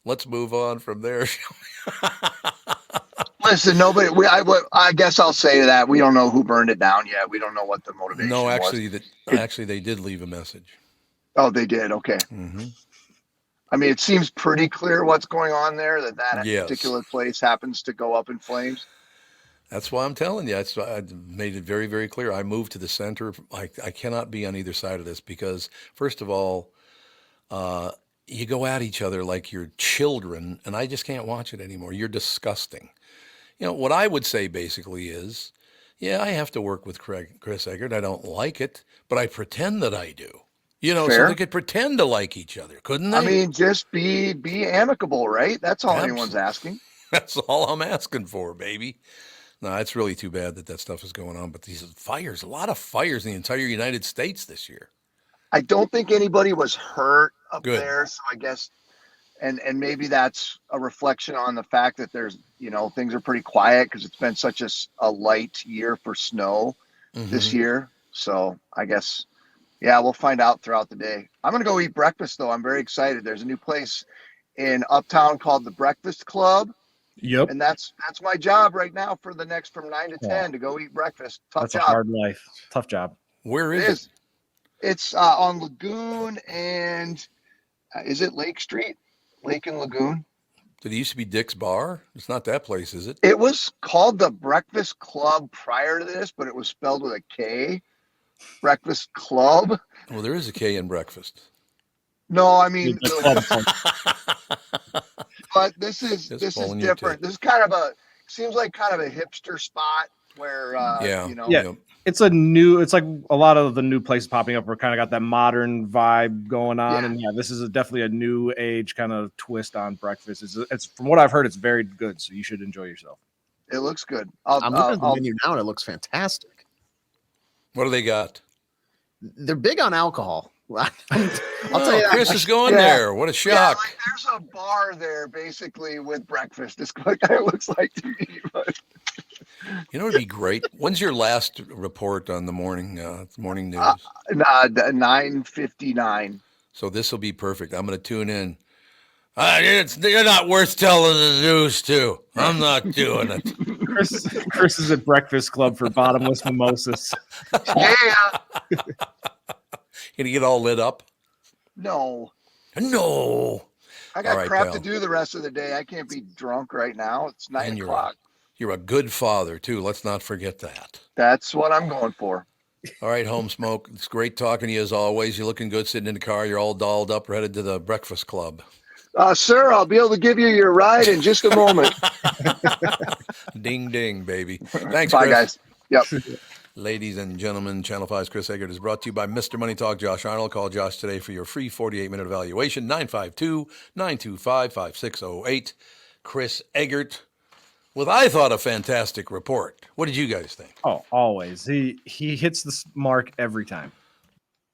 Let's move on from there. Listen, nobody. I guess I'll say that we don't know who burned it down yet. We don't know what the motivation. No, actually, was. They did leave a message. Oh, they did. Okay. I mean, it seems pretty clear what's going on there. That particular place happens to go up in flames. That's why I'm telling you. I made it very, very clear. I moved to the center. I cannot be on either side of this, because, first of all, you go at each other like you're children, and I just can't watch it anymore. You're disgusting. What I would say basically is, I have to work with Chris Egert. I don't like it, but I pretend that I do. So they could pretend to like each other, couldn't they? I mean, just be amicable, right? That's all anyone's asking. That's all I'm asking for, baby. No, it's really too bad that stuff is going on. But these fires, a lot of fires in the entire United States this year. I don't think anybody was hurt up there, so I guess, and maybe that's a reflection on the fact that there's, things are pretty quiet, because it's been such a light year for snow this year. So I guess, we'll find out throughout the day. I'm going to go eat breakfast, though. I'm very excited. There's a new place in Uptown called the Breakfast Club. Yep. And that's my job right now for the next from 9 to 10 to go eat breakfast. Tough job. That's a hard life. Tough job. Where is it? It's on Lagoon and is it Lake Street? Lake and Lagoon. Did it used to be Dick's Bar? It's not that place, is it? It was called the Breakfast Club prior to this, but it was spelled with a K. Breakfast Club. Well, there is a K in breakfast. No, I mean, but this is different. This is kind of seems like kind of a hipster spot where it's like a lot of the new places popping up are kind of got that modern vibe going on, and this is definitely a new age kind of twist on breakfast. It's from what I've heard, it's very good, so you should enjoy yourself. It looks good. I'm looking at the menu now, and it looks fantastic. What do they got? They're big on alcohol. I'll tell you that. Chris is going there. What a shock. Yeah, like there's a bar there basically with breakfast. This what it looks like to me. But you know, it'd be great. When's your last report on the morning news? 9:59. So this will be perfect. I'm going to tune in. You're not worth telling the news to. I'm not doing it. Chris is at Breakfast Club for bottomless mimosas. Yeah. Gonna get all lit up? No. I got crap to do the rest of the day. I can't be drunk right now. It's 9 o'clock. You're a good father, too. Let's not forget that. That's what I'm going for. All right, Home Smoke. It's great talking to you as always. You're looking good sitting in the car. You're all dolled up, headed to the Breakfast Club. Sir, I'll be able to give you your ride in just a moment. Ding, ding, baby. Thanks, Bye, Chris. guys. Yep. Ladies and gentlemen, Channel 5's Chris Egert is brought to you by Mr. Money Talk, Josh Arnold. Call Josh today for your free 48-minute evaluation, 952-925-5608. Chris Egert with, I thought, a fantastic report. What did you guys think? Oh, always. He hits the mark every time.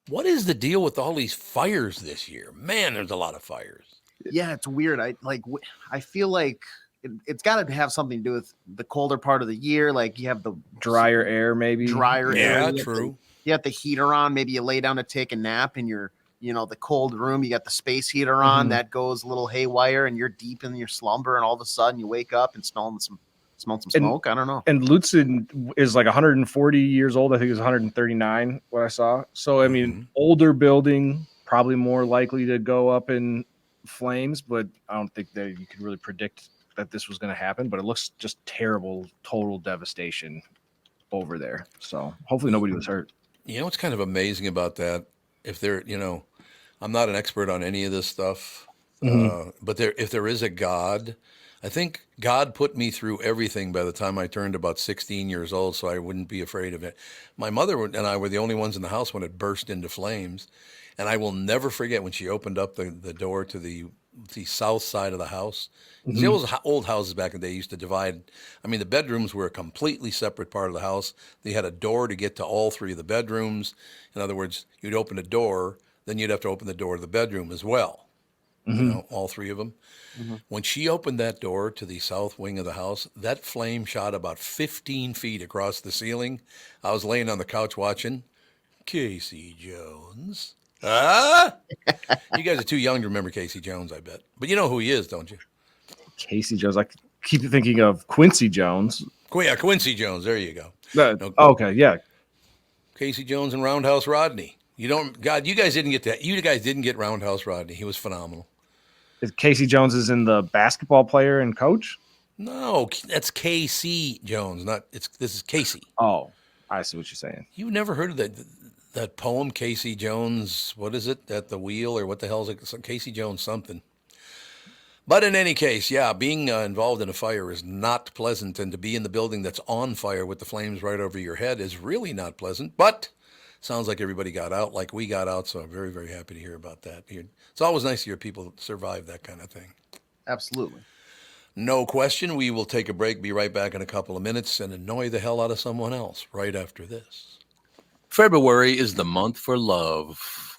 What is the deal with all these fires this year? Man, there's a lot of fires. Yeah, it's weird. I feel like it's got to have something to do with the colder part of the year. Like you have the drier air, maybe. Drier air. Yeah, true. You have the heater on. Maybe you lay down to take a nap in your, the cold room. You got the space heater on that goes a little haywire, and you're deep in your slumber, and all of a sudden you wake up and smell some smoke. I don't know. And Lutsen is like 140 years old. I think it was 139 what I saw. So I mean, older building, probably more likely to go up in flames, but I don't think that you could really predict that this was going to happen. But it looks just terrible, total devastation over there. So hopefully nobody was hurt. You know what's kind of amazing about that? If there, I'm not an expert on any of this stuff, but if there is a God, I think God put me through everything by the time I turned about 16 years old, so I wouldn't be afraid of it. My mother and I were the only ones in the house when it burst into flames. And I will never forget when she opened up the door to the south side of the house. The old houses back in the day used to divide. I mean, the bedrooms were a completely separate part of the house. They had a door to get to all three of the bedrooms. In other words, you'd open a door, then you'd have to open the door to the bedroom as well. All three of them. When she opened that door to the south wing of the house, that flame shot about 15 feet across the ceiling. I was laying on the couch watching Casey Jones. You guys are too young to remember Casey Jones, I bet. But you know who he is, don't you? Casey Jones. I keep thinking of Quincy Jones. Yeah, Quincy Jones. There you go. Okay, yeah. Casey Jones and Roundhouse Rodney. You guys didn't get that. You guys didn't get Roundhouse Rodney. He was phenomenal. Is Casey Jones is in the basketball player and coach? No, that's KC Jones. This is Casey. Oh, I see what you're saying. You never heard of that poem, Casey Jones? What is it? At the wheel, or what the hell is it? Casey Jones something. But in any case, yeah, being involved in a fire is not pleasant, and to be in the building that's on fire with the flames right over your head is really not pleasant. But sounds like everybody got out like we got out, so I'm very, very happy to hear about that. It's always nice to hear people survive that kind of thing. Absolutely. No question. We will take a break, be right back in a couple of minutes, and annoy the hell out of someone else right after this. February is the month for love.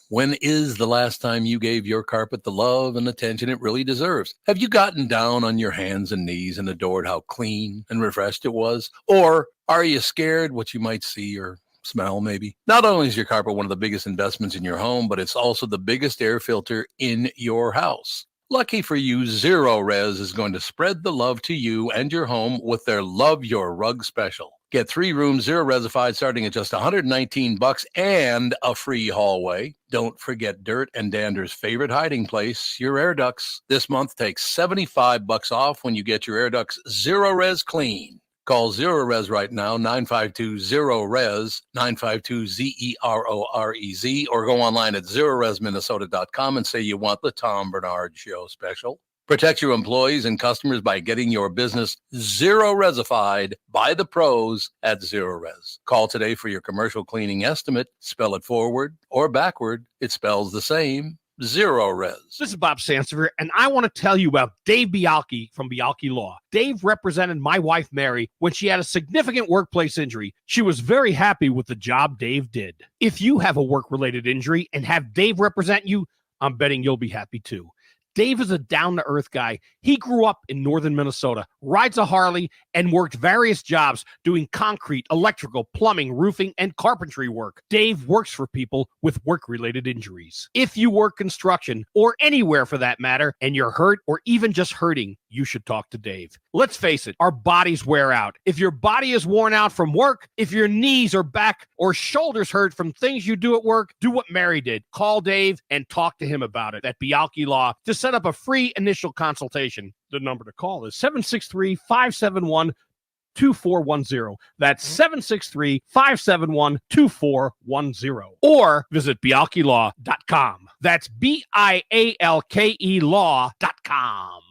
When is the last time you gave your carpet the love and attention it really deserves? Have you gotten down on your hands and knees and adored how clean and refreshed it was? Or are you scared what you might see or smell maybe? Not only is your carpet one of the biggest investments in your home, but it's also the biggest air filter in your house. Lucky for you, Zero Res is going to spread the love to you and your home with their Love Your Rug special. Get 3 rooms, 0 resified, starting at just $119 and a free hallway. Don't forget Dirt and Dander's favorite hiding place, your air ducts. This month, take $75 off when you get your air ducts Zero Res clean. Call Zero Res right now, 952-ZERO-RES, 952-ZEROREZ, or go online at zeroresminnesota.com and say you want the Tom Barnard Show special. Protect your employees and customers by getting your business Zero Resified by the pros at Zero Res. Call today for your commercial cleaning estimate. Spell it forward or backward. It spells the same. Zero Res. This is Bob Sansevier, and I want to tell you about Dave Bialki from Bialki Law. Dave represented my wife, Mary, when she had a significant workplace injury. She was very happy with the job Dave did. If you have a work-related injury and have Dave represent you, I'm betting you'll be happy too. Dave is a down-to-earth guy. He grew up in northern Minnesota, rides a Harley, and worked various jobs doing concrete, electrical, plumbing, roofing, and carpentry work. Dave works for people with work-related injuries. If you work construction, or anywhere for that matter, and you're hurt or even just hurting, you should talk to Dave. Let's face it, our bodies wear out. If your body is worn out from work, if your knees or back or shoulders hurt from things you do at work, do what Mary did. Call Dave and talk to him about it at Bialki Law to set up a free initial consultation. The number to call is 763-571-2410. That's 763-571-2410. Or visit bialkilaw.com. That's BIALKE law.com.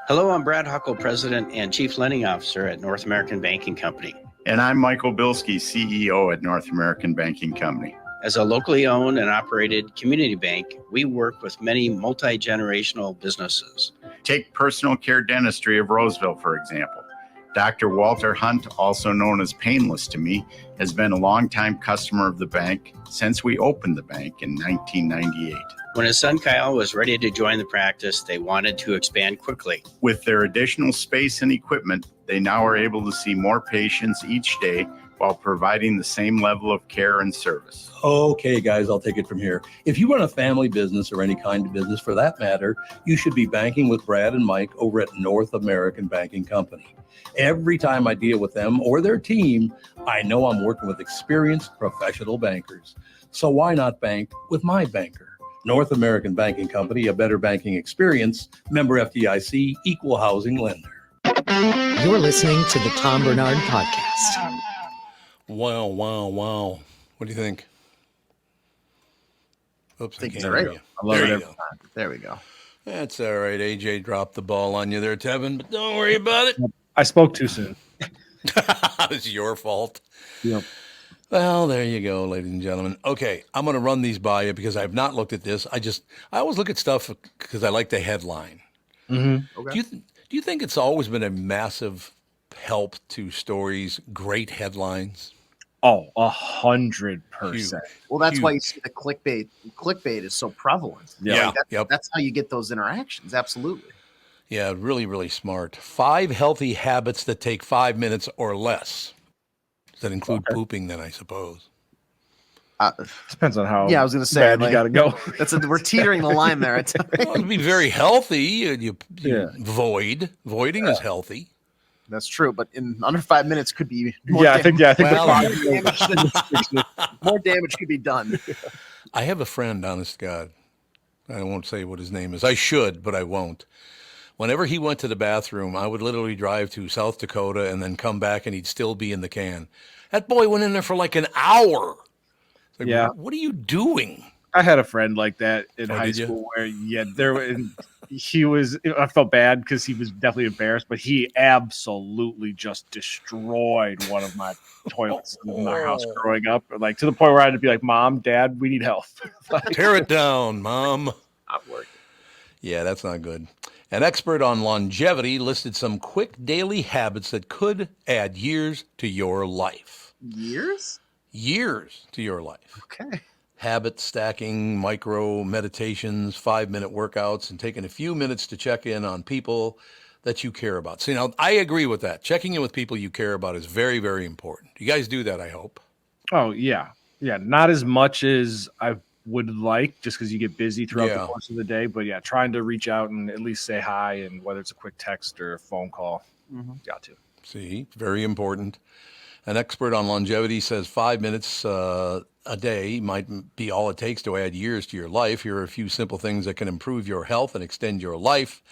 Hello, I'm Brad Huckle, President and Chief Lending Officer at North American Banking Company. And I'm Michael Bilski, CEO at North American Banking Company. As a locally owned and operated community bank, we work with many multi-generational businesses. Take Personal Care Dentistry of Roseville, for example. Dr. Walter Hunt, also known as Painless to Me, has been a longtime customer of the bank since we opened the bank in 1998. When his son Kyle was ready to join the practice, they wanted to expand quickly. With their additional space and equipment, they now are able to see more patients each day while providing the same level of care and service. Okay, guys, I'll take it from here. If you run a family business or any kind of business for that matter, you should be banking with Brad and Mike over at North American Banking Company. Every time I deal with them or their team, I know I'm working with experienced professional bankers. So why not bank with my banker? North American Banking Company, a better banking experience, member FDIC, equal housing lender. You're listening to the Tom Barnard Podcast. Wow. What do you think? Oops, I can't hear you. I love it every time. There we go. That's all right. AJ dropped the ball on you there, Tevin, but don't worry about it. I spoke too soon. It's your fault. Yep. Well, there you go, ladies and gentlemen. Okay, I'm going to run these by you because I have not looked at this. I always look at stuff because I like the headline. Mm-hmm. Okay. Do you think it's always been a massive help to stories, great headlines? Oh, 100%. Well, that's why you see the clickbait. Clickbait is so prevalent. Yeah. That's how you get those interactions. Absolutely. Yeah, really, really smart. 5 healthy habits that take 5 minutes or less. Does that include pooping then, I suppose? Depends on how. Yeah, I was going to say bad you got to go. We're teetering the line there. Well, it'd be very healthy. You voiding is healthy. That's true, but in under 5 minutes could be more damage could be done. I have a friend, honest to God. I won't say what his name is. I should, but I won't. Whenever he went to the bathroom, I would literally drive to South Dakota and then come back and he'd still be in the can. That boy went in there for like an hour. Like, yeah. What are you doing? I had a friend like that in high school where, I felt bad because he was definitely embarrassed, but he absolutely just destroyed one of my toilets in our house growing up. Like to the point where I had to be like, Mom, Dad, we need help. Tear it down, Mom. Not working. Yeah, that's not good. An expert on longevity listed some quick daily habits that could add years to your life. Years? Years to your life. Okay. Habit stacking, micro meditations, 5-minute workouts, and taking a few minutes to check in on people that you care about. See, now, I agree with that. Checking in with people you care about is very, very important. You guys do that, I hope. Oh, yeah. Yeah, not as much as I would like, just because you get busy throughout the course of the day. But, yeah, trying to reach out and at least say hi, and whether it's a quick text or a phone call, got to. See, very important. An expert on longevity says 5 minutes a day might be all it takes to add years to your life. Here are a few simple things that can improve your health and extend your life.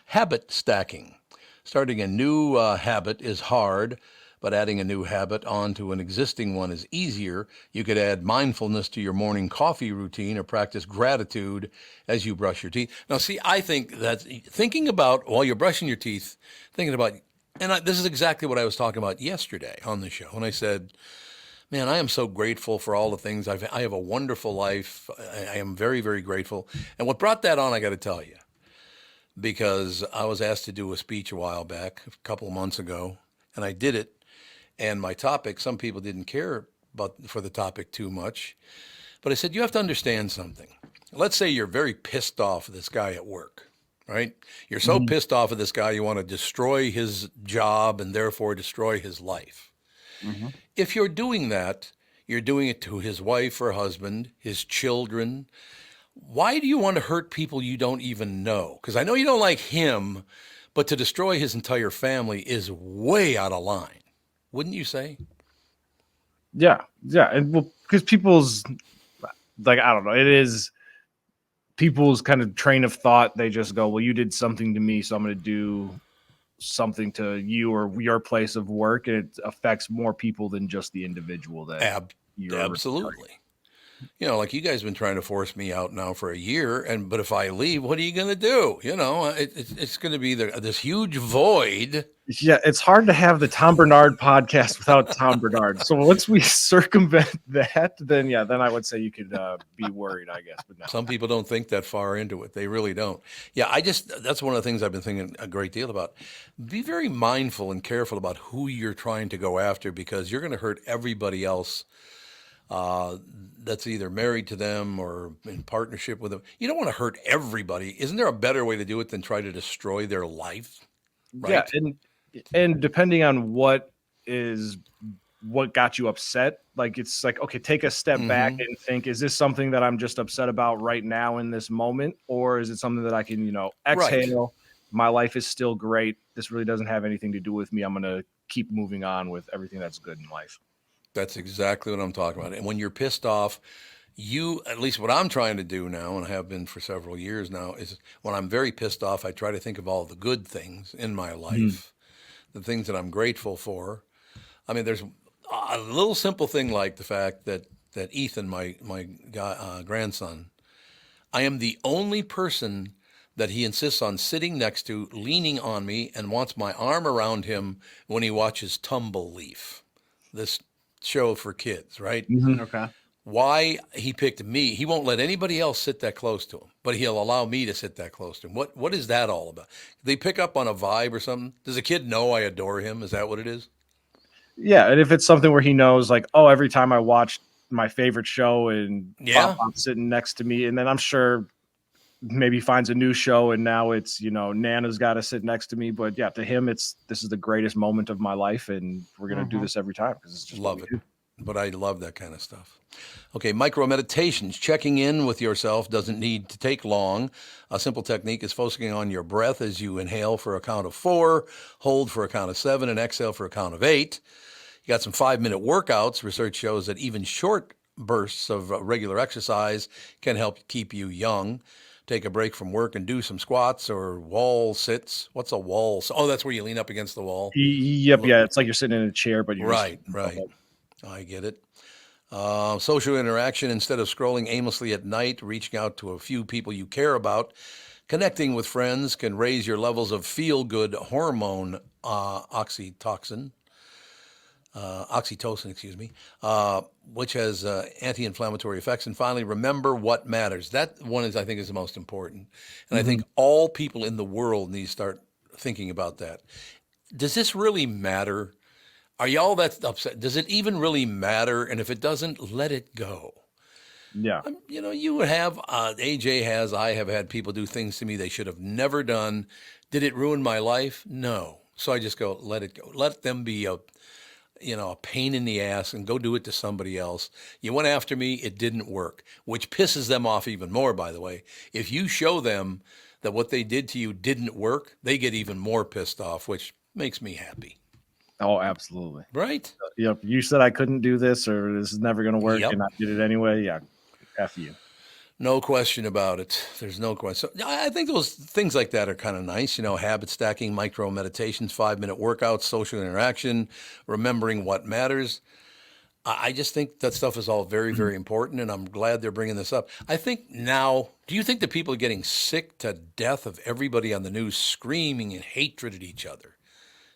Habit stacking. Starting a new habit is hard, but adding a new habit onto an existing one is easier. You could add mindfulness to your morning coffee routine or practice gratitude as you brush your teeth. Now, see, I think that thinking about, while you're brushing your teeth, thinking about, this is exactly what I was talking about yesterday on the show. And I said, man, I am so grateful for all the things. I have a wonderful life. I am very, very grateful. And what brought that on, I got to tell you, because I was asked to do a speech a while back, a couple of months ago, and I did it. And my topic, some people didn't care for the topic too much. But I said, you have to understand something. Let's say you're very pissed off at this guy at work, right? You're so pissed off at this guy, you want to destroy his job and therefore destroy his life. Mm-hmm. If you're doing that, you're doing it to his wife or husband, his children. Why do you want to hurt people you don't even know? Because I know you don't like him, but to destroy his entire family is way out of line. Wouldn't you say? Yeah. And well, because people's, like, I don't know, it is people's kind of train of thought. They just go, well, you did something to me, so I'm going to do something to you or your place of work. And it affects more people than just the individual that you're absolutely. You know, like you guys have been trying to force me out now for a year, but if I leave, what are you going to do? You know, it's going to be this huge void. Yeah, it's hard to have the Tom Barnard podcast without Tom Barnard. So once we circumvent that, then I would say you could be worried, I guess. But no. Some people don't think that far into it. They really don't. Yeah, that's one of the things I've been thinking a great deal about. Be very mindful and careful about who you're trying to go after, because you're going to hurt everybody else that's either married to them or in partnership with them. You don't want to hurt everybody. Isn't there a better way to do it than try to destroy their life? Right? Yeah, and depending on what got you upset, like it's like, okay, take a step back and think, is this something that I'm just upset about right now in this moment? Or is it something that I can, exhale? Right. My life is still great. This really doesn't have anything to do with me. I'm going to keep moving on with everything that's good in life. That's exactly what I'm talking about. And when you're pissed off, at least what I'm trying to do now, and I have been for several years now, is when I'm very pissed off, I try to think of all the good things in my life, the things that I'm grateful for. I mean, there's a little simple thing like the fact that Ethan, my grandson, I am the only person that he insists on sitting next to, leaning on me, and wants my arm around him when he watches Tumbleleaf, this show for kids, right? Okay. Why he picked me? He won't let anybody else sit that close to him, but he'll allow me to sit that close to him. What is that all about? They pick up on a vibe or something? Does a kid know I adore him? Is that what it is? Yeah, and if it's something where he knows, like, oh, every time I watch my favorite show and Pop sitting next to me, and then I'm sure maybe finds a new show and now it's, Nana's got to sit next to me. But yeah, to him, this is the greatest moment of my life, and we're going to do this every time because it's just love it. But I love that kind of stuff. Okay, micro meditations. Checking in with yourself doesn't need to take long. A simple technique is focusing on your breath as you inhale for a count of 4, hold for a count of 7, and exhale for a count of 8. You got some 5-minute workouts. Research shows that even short bursts of regular exercise can help keep you young. Take a break from work and do some squats or wall sits. What's a wall? Oh, that's where you lean up against the wall. Yep. Yeah. It's like you're sitting in a chair, but you're right. I get it. Social interaction. Instead of scrolling aimlessly at night, reaching out to a few people you care about, connecting with friends can raise your levels of feel-good hormone, oxytocin, which has anti-inflammatory effects. And finally, remember what matters. That one I think is the most important. And I think all people in the world need to start thinking about that. Does this really matter? Are y'all that upset? Does it even really matter? And if it doesn't, let it go. Yeah. You have, AJ has, I have had people do things to me they should have never done. Did it ruin my life? No. So I just go, let it go. Let them be a pain in the ass and go do it to somebody else. You went after me, it didn't work, which pisses them off even more, by the way. If you show them that what they did to you didn't work, they get even more pissed off, which makes me happy. Oh, absolutely. Right? Yep. You said I couldn't do this or this is never going to work, and I did it anyway. Yeah. F you. No question about it. There's no question. So, I think those things like that are kind of nice. Habit stacking, micro meditations, 5-minute workouts, social interaction, remembering what matters. I just think that stuff is all very, very important, and I'm glad they're bringing this up. I think now, do you think that people are getting sick to death of everybody on the news screaming and hatred at each other?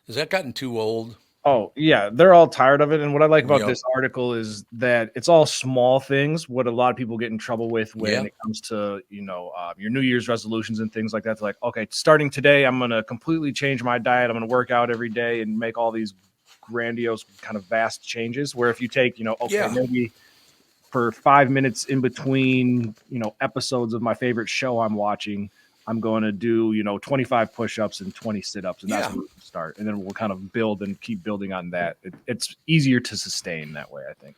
Has that gotten too old? Oh, yeah, they're all tired of it. And what I like about this article is that it's all small things. What a lot of people get in trouble with when it comes to, your New Year's resolutions and things like that. It's like, okay, starting today, I'm going to completely change my diet. I'm going to work out every day and make all these grandiose kind of vast changes. Where if you take, maybe for 5 minutes in between, episodes of my favorite show I'm watching, I'm going to do, 25 push-ups and 20 sit-ups, and that's where we start. And then we'll kind of build and keep building on that. It's easier to sustain that way, I think.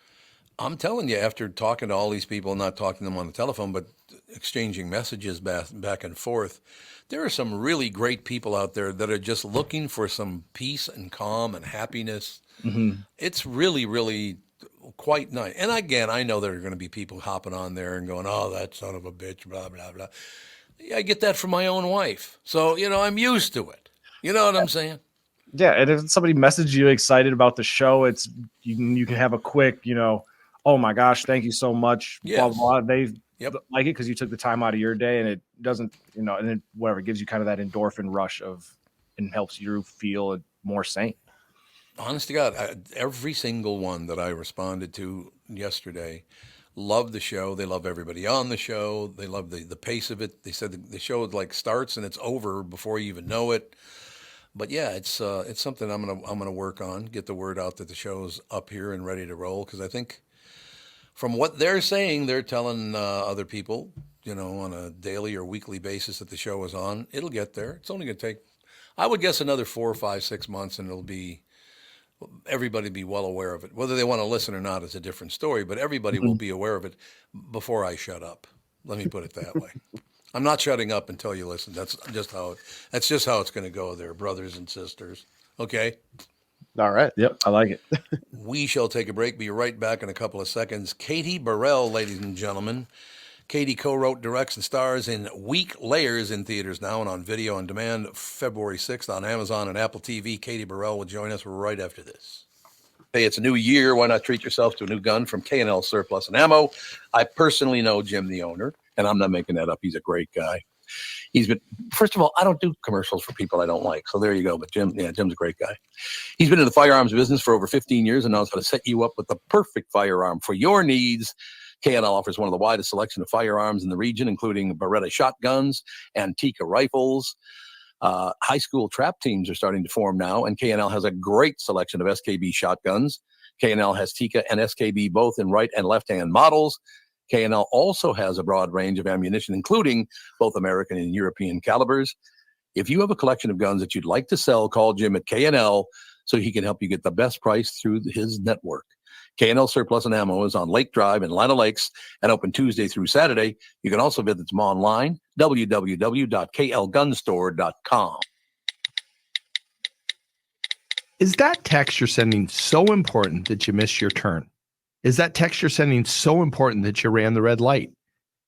I'm telling you, after talking to all these people, not talking to them on the telephone, but exchanging messages back and forth, there are some really great people out there that are just looking for some peace and calm and happiness. Mm-hmm. It's really, really quite nice. And again, I know there are going to be people hopping on there and going, oh, that son of a bitch, blah, blah, blah. I get that from my own wife. So, I'm used to it. You know what I'm saying? Yeah. And if somebody messages you excited about the show, you can have a quick, oh my gosh, thank you so much. Yes. Blah, blah. They like it because you took the time out of your day, and it doesn't, and then whatever, it gives you kind of that endorphin rush and helps you feel more sane. Honest to God, every single one that I responded to yesterday love the show. They love everybody on the show. They love the pace of it. They said the show starts and it's over before you even know it. But yeah, it's something I'm gonna work on. Get the word out that the show's up here and ready to roll, because I think from what they're saying, they're telling other people, on a daily or weekly basis that the show is on. It'll get there. It's only gonna take, I would guess, another 4, 5, 6 months, and everybody be well aware of it. Whether they want to listen or not is a different story, but everybody will be aware of it before I shut up. Let me put it that way. I'm not shutting up until you listen. That's just how it's going to go there, brothers and sisters. Okay? All right. Yep, I like it. We shall take a break. Be right back in a couple of seconds. Katie Burrell, ladies and gentlemen. Katie co-wrote, directs, and stars in Weak Layers, in theaters now and on video on demand February 6th on Amazon and Apple TV. Katie Burrell will join us right after this. Hey, it's a new year. Why not treat yourself to a new gun from K&L Surplus and Ammo? I personally know Jim, the owner, and I'm not making that up. He's a great guy. First of all, I don't do commercials for people I don't like. So there you go. But Jim's a great guy. He's been in the firearms business for over 15 years and knows how to set you up with the perfect firearm for your needs. K&L offers one of the widest selection of firearms in the region, including Beretta shotguns, Antica rifles. High school trap teams are starting to form now, and K&L has a great selection of SKB shotguns. K&L has Tika and SKB both in right and left-hand models. K&L also has a broad range of ammunition, including both American and European calibers. If you have a collection of guns that you'd like to sell, call Jim at K&L so he can help you get the best price through his network. K&L Surplus and Ammo is on Lake Drive in Lino Lakes and open Tuesday through Saturday. You can also visit them online, www.klgunstore.com. Is that text you're sending so important that you missed your turn? Is that text you're sending so important that you ran the red light?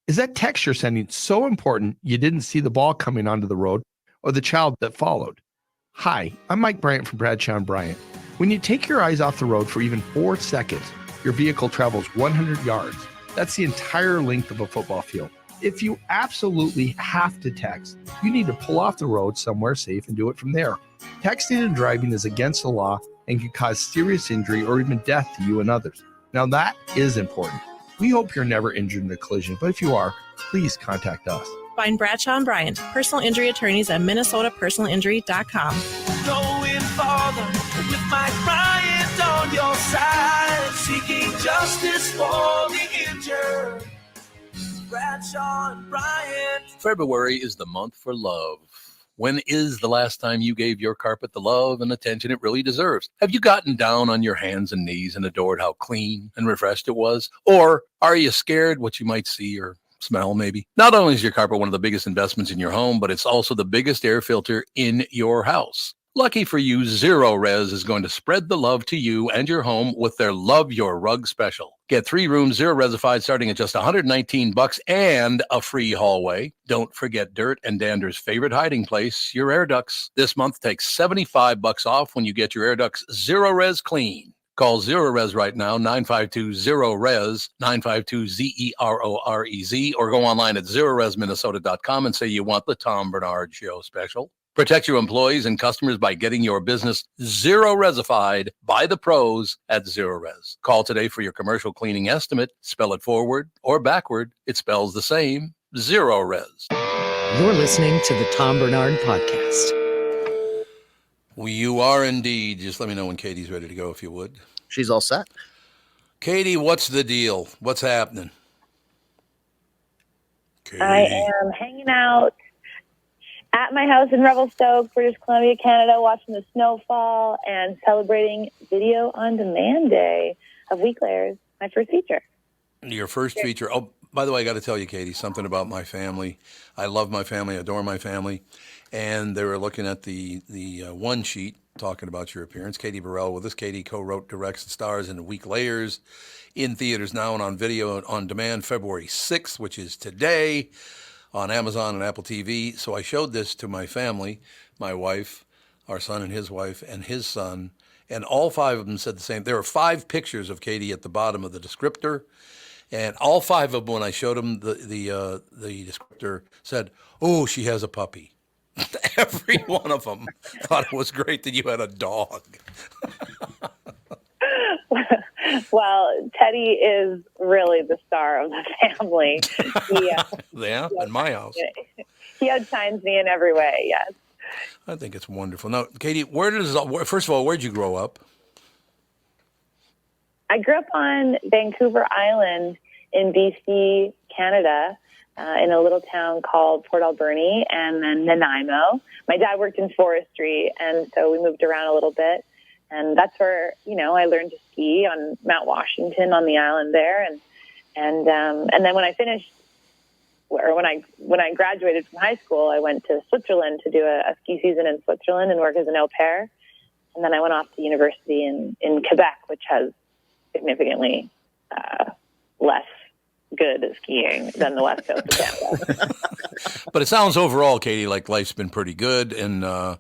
Is that text you're sending so important you didn't see the ball coming onto the road or the child that followed? Hi, I'm Mike Bryant from Bradshaw & Bryant. When you take your eyes off the road for even 4 seconds, your vehicle travels 100 yards. That's the entire length of a football field. If you absolutely have to text, you need to pull off the road somewhere safe and do it from there. Texting and driving is against the law and can cause serious injury or even death to you and others. Now that is important. We hope you're never injured in a collision, but if you are, please contact us. Find Bradshaw & Bryant, personal injury attorneys at minnesotapersonalinjury.com. Going farther with Mike Bryant on your side, seeking justice for the injured. Bradshaw & Bryant. February is the month for love. When is the last time you gave your carpet the love and attention it really deserves? Have you gotten down on your hands and knees and adored how clean and refreshed it was? Or are you scared what you might see or smell, maybe? Not only is your carpet one of the biggest investments in your home, but it's also the biggest air filter in your house. Lucky for you, Zero Res is going to spread the love to you and your home with their Love Your Rug special. Get 3 rooms, Zero Resified, starting at just $119 and a free hallway. Don't forget Dirt and Dander's favorite hiding place, your air ducts. This month, take $75 off when you get your air ducts Zero Res clean. Call Zero Res right now, 952-ZERO-RES, 952-ZEROREZ, or go online at zeroresminnesota.com and say you want the Tom Barnard Show special. Protect your employees and customers by getting your business Zero Resified by the pros at Zero Res. Call today for your commercial cleaning estimate. Spell it forward or backward. It spells the same. Zero Res. You're listening to the Tom Barnard Podcast. You are indeed. Just let me know when Katie's ready to go, if you would. She's all set. Katie, what's the deal? What's happening? Katie. I am hanging out at my house in Revelstoke, British Columbia, Canada, watching the snowfall and celebrating Video on Demand Day of Weeklayers, my first feature. Your first feature. Oh, by the way, I got to tell you, Katie, something about my family. I love my family, adore my family. And they were looking at the one sheet talking about your appearance. Katie Burrell with us. Katie co-wrote, directs, and stars in Weeklayers, in theaters now and on video on demand February 6th, which is today, on Amazon and Apple TV. So I showed this to my family, my wife, our son and his wife, and his son, and all 5 of them said the same. There were 5 pictures of Katie at the bottom of the descriptor, and all 5 of them, when I showed them the descriptor, said, "Oh, she has a puppy." Every one of them thought it was great that you had a dog. Well, Teddy is really the star of the family. Yeah, in my house. He outshines me in every way, yes. I think it's wonderful. Now, Katie, first of all, where'd you grow up? I grew up on Vancouver Island in BC, Canada, in a little town called Port Alberni and then Nanaimo. My dad worked in forestry, and so we moved around a little bit. And that's where, I learned to ski on Mount Washington on the island there. And then when I finished, or when I graduated from high school, I went to Switzerland to do a ski season in Switzerland and work as an au pair. And then I went off to university in Quebec, which has significantly less good skiing than the west coast of Canada. But it sounds overall, Katie, like life's been pretty good. And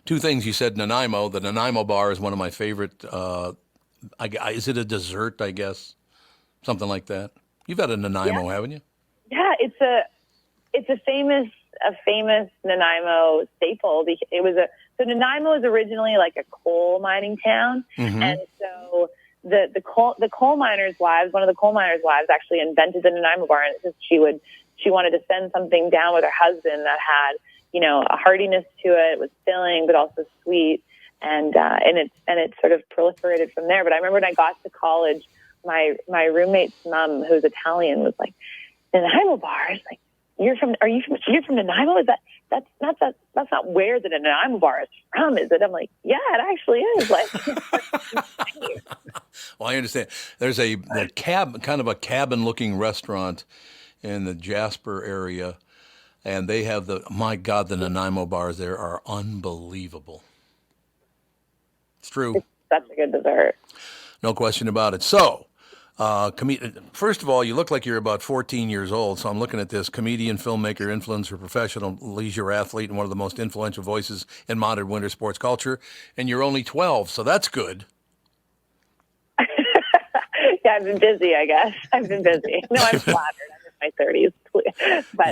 2 things you said, Nanaimo. The Nanaimo bar is one of my favorite. Is it a dessert, I guess? Something like that. You've had a Nanaimo, haven't you? Yeah, it's a famous Nanaimo staple. So Nanaimo is originally like a coal mining town, and so the coal miners' wives, one of the coal miners' wives, actually invented the Nanaimo bar, and she wanted to send something down with her husband that had a heartiness to it. It was filling, but also sweet. And it sort of proliferated from there. But I remember when I got to college, my roommate's mom, who's Italian, was like, "The Nanaimo bar is like, you're from Nanaimo? That's not where the Nanaimo bar is from, is it?" I'm like, "Yeah, it actually is." Like, well, I understand. There's a kind of a cabin-looking restaurant in the Jasper area. And they have the Nanaimo bars there are unbelievable. It's true. It's such a good dessert. No question about it. So, first of all, you look like you're about 14 years old. So I'm looking at this: comedian, filmmaker, influencer, professional leisure athlete, and one of the most influential voices in modern winter sports culture. And you're only 12, so that's good. Yeah, I've been busy, I guess. I've been busy. No, I'm flattered. My 30s, but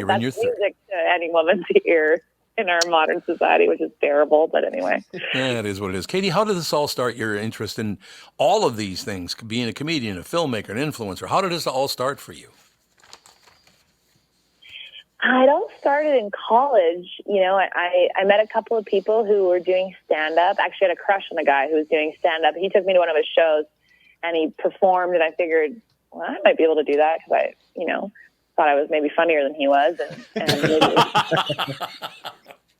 that's music to any woman's ear in our modern society, which is terrible. But anyway, yeah, it is what it is. Katie, how did this all start? Your interest in all of these things, being a comedian, a filmmaker, an influencer. How did this all start for you? It all started in college. I met a couple of people who were doing stand-up. Actually, I had a crush on a guy who was doing stand-up. He took me to one of his shows, and he performed, and I figured, well, I might be able to do that because I, thought I was maybe funnier than he was. And maybe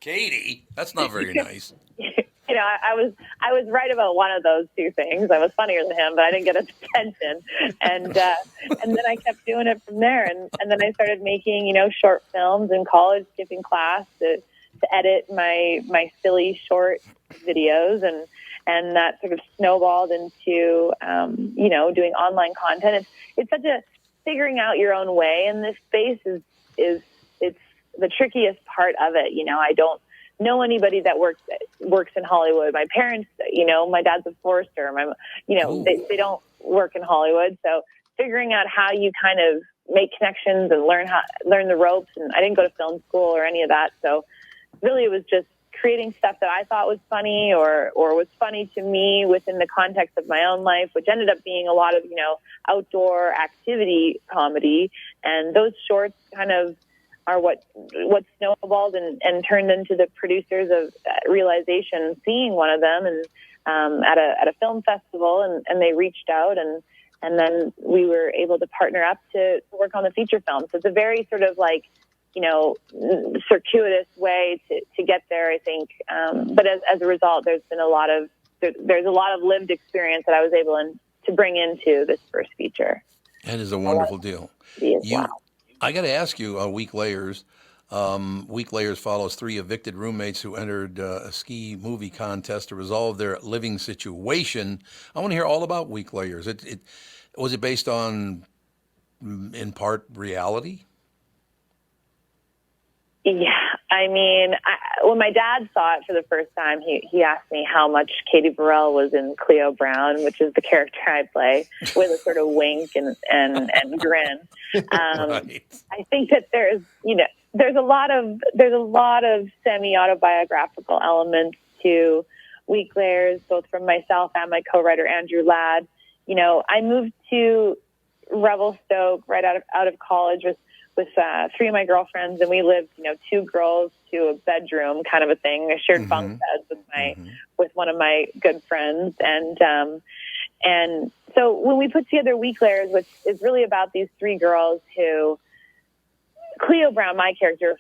Katie, that's not very nice. I was right about one of those 2 things. I was funnier than him, but I didn't get his attention. And then I kept doing it from there. And then I started making, short films in college, skipping class to edit my silly short videos, and that sort of snowballed into doing online content. It's such a figuring out your own way in this space is it's the trickiest part of it. I don't know anybody that works in Hollywood. My parents, my dad's a forester. They don't work in Hollywood, so figuring out how you kind of make connections and learn the ropes. And I didn't go to film school or any of that, so really it was just creating stuff that I thought was funny or was funny to me within the context of my own life, which ended up being a lot of outdoor activity comedy. And those shorts kind of are what snowballed and turned into the producers of Realization, seeing one of them and at a film festival, and they reached out, and then we were able to partner up to work on the feature film. So it's a very sort of like circuitous way to get there, I think. But as a result, there's a lot of lived experience that I was able to bring into this first feature. That is a wonderful deal. I got to ask you, Weak Layers. Weak Layers follows 3 evicted roommates who entered a ski movie contest to resolve their living situation. I want to hear all about Weak Layers. Was it based on, in part, reality? Yeah, I mean, when my dad saw it for the first time, he asked me how much Katie Burrell was in Cleo Brown, which is the character I play, with a sort of wink and grin. Right. I think that there's a lot of semi-autobiographical elements to Weak Layers, both from myself and my co-writer Andrew Ladd. I moved to Revelstoke right out of college with 3 of my girlfriends, and we lived, 2 girls to a bedroom kind of a thing. I shared bunk beds with one of my good friends, and so when we put together Weak Layers, which is really about these 3 girls who, Cleo Brown, my character,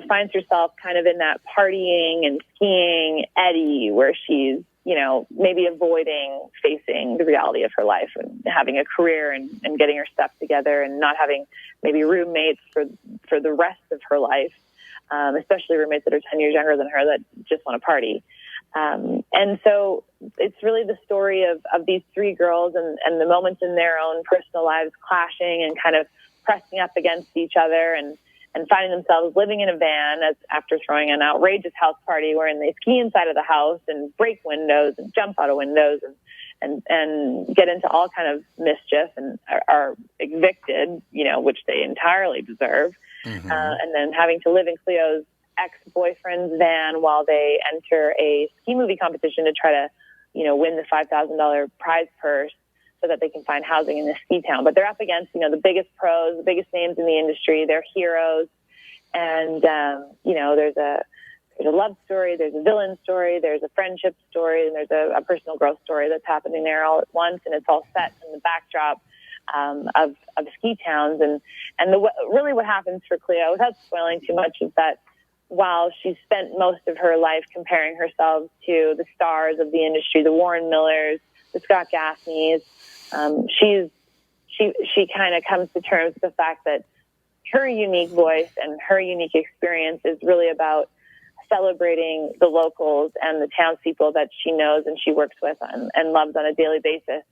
finds herself kind of in that partying and skiing eddy where she's, maybe avoiding facing the reality of her life and having a career and getting her stuff together and not having maybe roommates for the rest of her life, especially roommates that are 10 years younger than her that just want to party. And so it's really the story of these 3 girls and the moments in their own personal lives clashing and kind of pressing up against each other and finding themselves living in a van after throwing an outrageous house party wherein they ski inside of the house and break windows and jump out of windows and get into all kind of mischief and are evicted, which they entirely deserve. And then having to live in Cleo's ex-boyfriend's van while they enter a ski movie competition to try to, win the $5,000 prize purse so that they can find housing in this ski town. But they're up against, the biggest pros, the biggest names in the industry. They're heroes. And, there's a love story, there's a villain story, there's a friendship story, and there's a personal growth story that's happening there all at once. And it's all set in the backdrop of ski towns. And really what happens for Cleo, without spoiling too much, is that while she's spent most of her life comparing herself to the stars of the industry, the Warren Millers, the Scott Gaffneys, she kind of comes to terms with the fact that her unique voice and her unique experience is really about celebrating the locals and the townspeople that she knows and she works with and loves on a daily basis.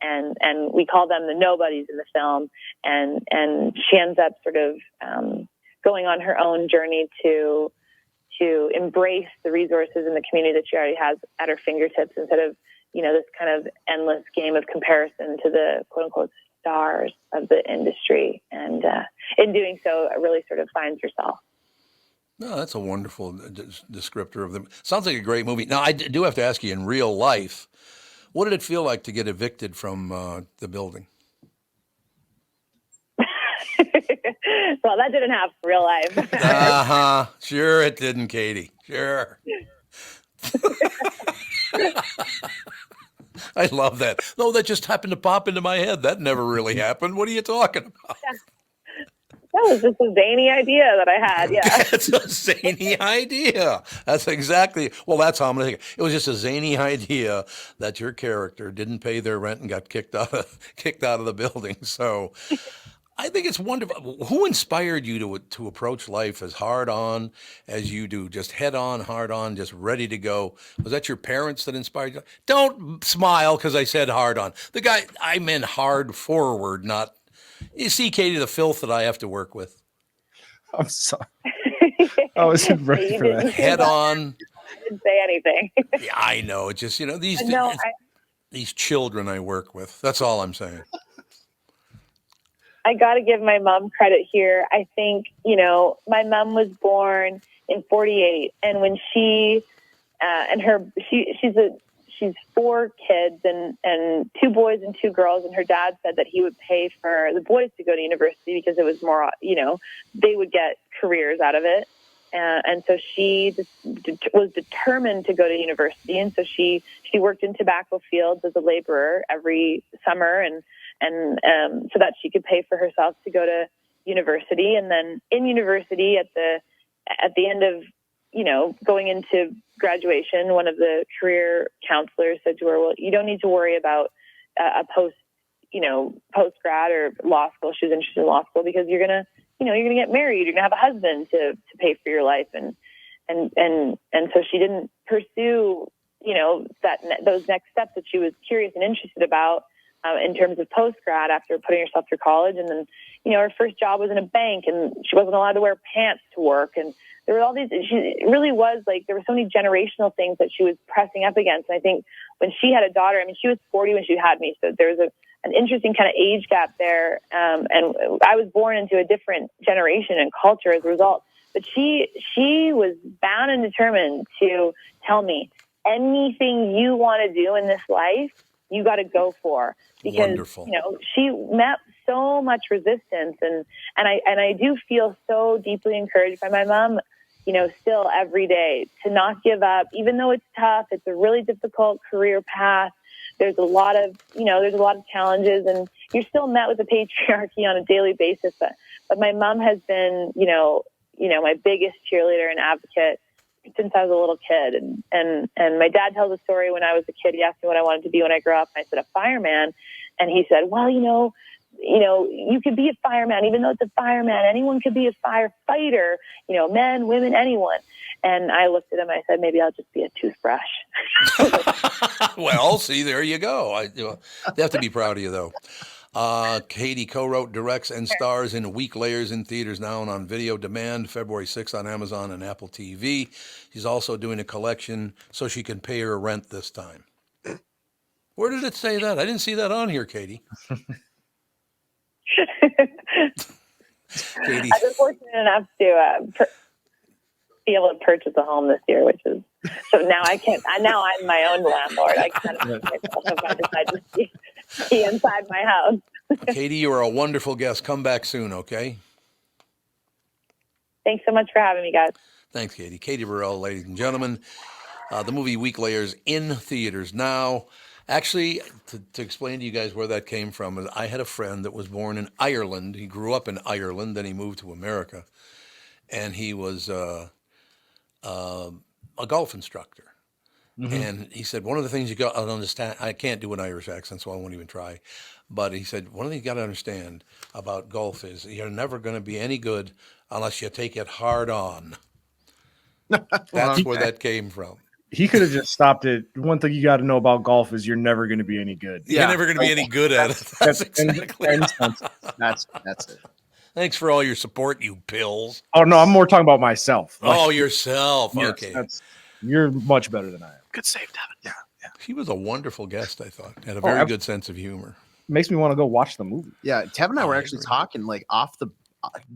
And we call them the nobodies in the film. And she ends up sort of going on her own journey to embrace the resources in the community that she already has at her fingertips instead of, this kind of endless game of comparison to the quote unquote stars of the industry. And in doing so, really sort of finds herself. No, that's a wonderful descriptor of them. Sounds like a great movie. Now, I do have to ask you, in real life, what did it feel like to get evicted from the building? Well, that didn't happen in real life. Sure it didn't, Katie. Sure. I love that. No, that just happened to pop into my head. That never really happened. What are you talking about? That was just a zany idea that I had. Yeah. That's a zany idea. That's exactly. Well, that's how I'm going to think. It was just a zany idea that your character didn't pay their rent and got kicked out of the building. So I think it's wonderful. Who inspired you to approach life as hard on as you do? Just head on, hard on, just ready to go. Was that your parents that inspired you? Don't smile because I said hard on. The guy, I meant hard forward, not. You see, Katie, the filth that I have to work with. I'm sorry. I wasn't ready for that. Head on. I didn't say anything. Yeah, I know. It's just, these these children I work with. That's all I'm saying. I got to give my mom credit here. I think, my mom was born in 48, and when she's 4 kids and 2 boys and 2 girls, and her dad said that he would pay for the boys to go to university because it was more, they would get careers out of it. And so she was determined to go to university, and so she worked in tobacco fields as a laborer every summer, and so that she could pay for herself to go to university. And then in university, at the end of going into graduation, one of the career counselors said to her, "Well, you don't need to worry about a post grad or law school." She was interested in law school because you're gonna get married, you're gonna have a husband to pay for your life, and so she didn't pursue those next steps that she was curious and interested about in terms of post grad after putting herself through college. And then her first job was in a bank, and she wasn't allowed to wear pants to work, and there were all these. It really was like there were so many generational things that she was pressing up against. And I think when she had a daughter, she was 40 when she had me, so there was an interesting kind of age gap there. And I was born into a different generation and culture as a result. But she was bound and determined to tell me anything you want to do in this life, you got to go for, because wonderful. She met so much resistance, and I do feel so deeply encouraged by my mom. Still every day to not give up, even though it's tough. It's a really difficult career path. There's a lot of challenges, and you're still met with the patriarchy on a daily basis. But my mom has been, my biggest cheerleader and advocate since I was a little kid. And my dad tells a story when I was a kid. He asked me what I wanted to be when I grew up. And I said, a fireman. And he said, well, you could be a fireman, even though it's a fireman. Anyone could be a firefighter, men, women, anyone. And I looked at him, I said, maybe I'll just be a toothbrush. Well, see, there you go. They have to be proud of you, though. Katie co-wrote, directs, and stars in Weak Layers in theaters now and on video demand, February 6th on Amazon and Apple TV. She's also doing a collection so she can pay her rent this time. Where did it say that? I didn't see that on here, Katie. Katie. I've been fortunate enough to be able to purchase a home this year, which is so now I can't. Now I'm my own landlord. I kind of if I decide to be inside my house. Katie, you are a wonderful guest. Come back soon, okay? Thanks so much for having me, guys. Thanks, Katie. Katie Burrell, ladies and gentlemen. The movie Weak Layers in theaters now. Actually, to explain to you guys where that came from, I had a friend that was born in Ireland. He grew up in Ireland, then he moved to America, and he was a golf instructor. Mm-hmm. And he said, one of the things you got to understand, I can't do an Irish accent, so I won't even try. But he said, one of the things you got to understand about golf is you're never going to be any good unless you take it hard on. That's where that came from. He could have just stopped it. One thing you got to know about golf is you're never going to be any good. You're never going to be any good at it. That's exactly. That's it. Thanks for all your support, you pills. Oh, no, I'm more talking about myself. Oh, yourself. Yes, okay. You're much better than I am. Good save, Devin. Yeah. He was a wonderful guest, I thought. Had a very good sense of humor. Makes me want to go watch the movie. Yeah, Tevin and I were actually talking off the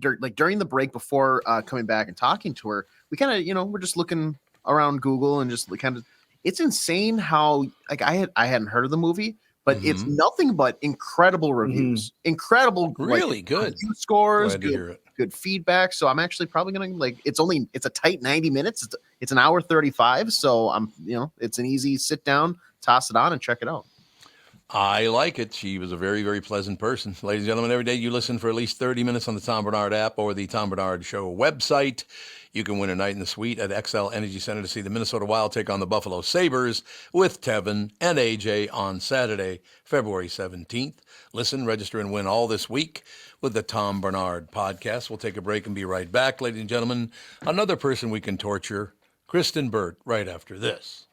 during the break before coming back and talking to her. We kind of, we're just looking around Google and just kind of, it's insane how I hadn't heard of the movie, but it's nothing but incredible reviews, incredible, really good scores, good feedback. So I'm actually probably gonna it's a tight 90 minutes. It's an hour 35. So I'm, it's an easy sit down, toss it on, and check it out. I like it. She was a very, very pleasant person. Ladies and gentlemen, every day you listen for at least 30 minutes on the Tom Barnard app or the Tom Barnard Show website. You can win a night in the suite at XL Energy Center to see the Minnesota Wild take on the Buffalo Sabres with Tevin and AJ on Saturday, February 17th. Listen, register, and win all this week with the Tom Barnard Podcast. We'll take a break and be right back, ladies and gentlemen. Another person we can torture, Kristyn Burtt, right after this.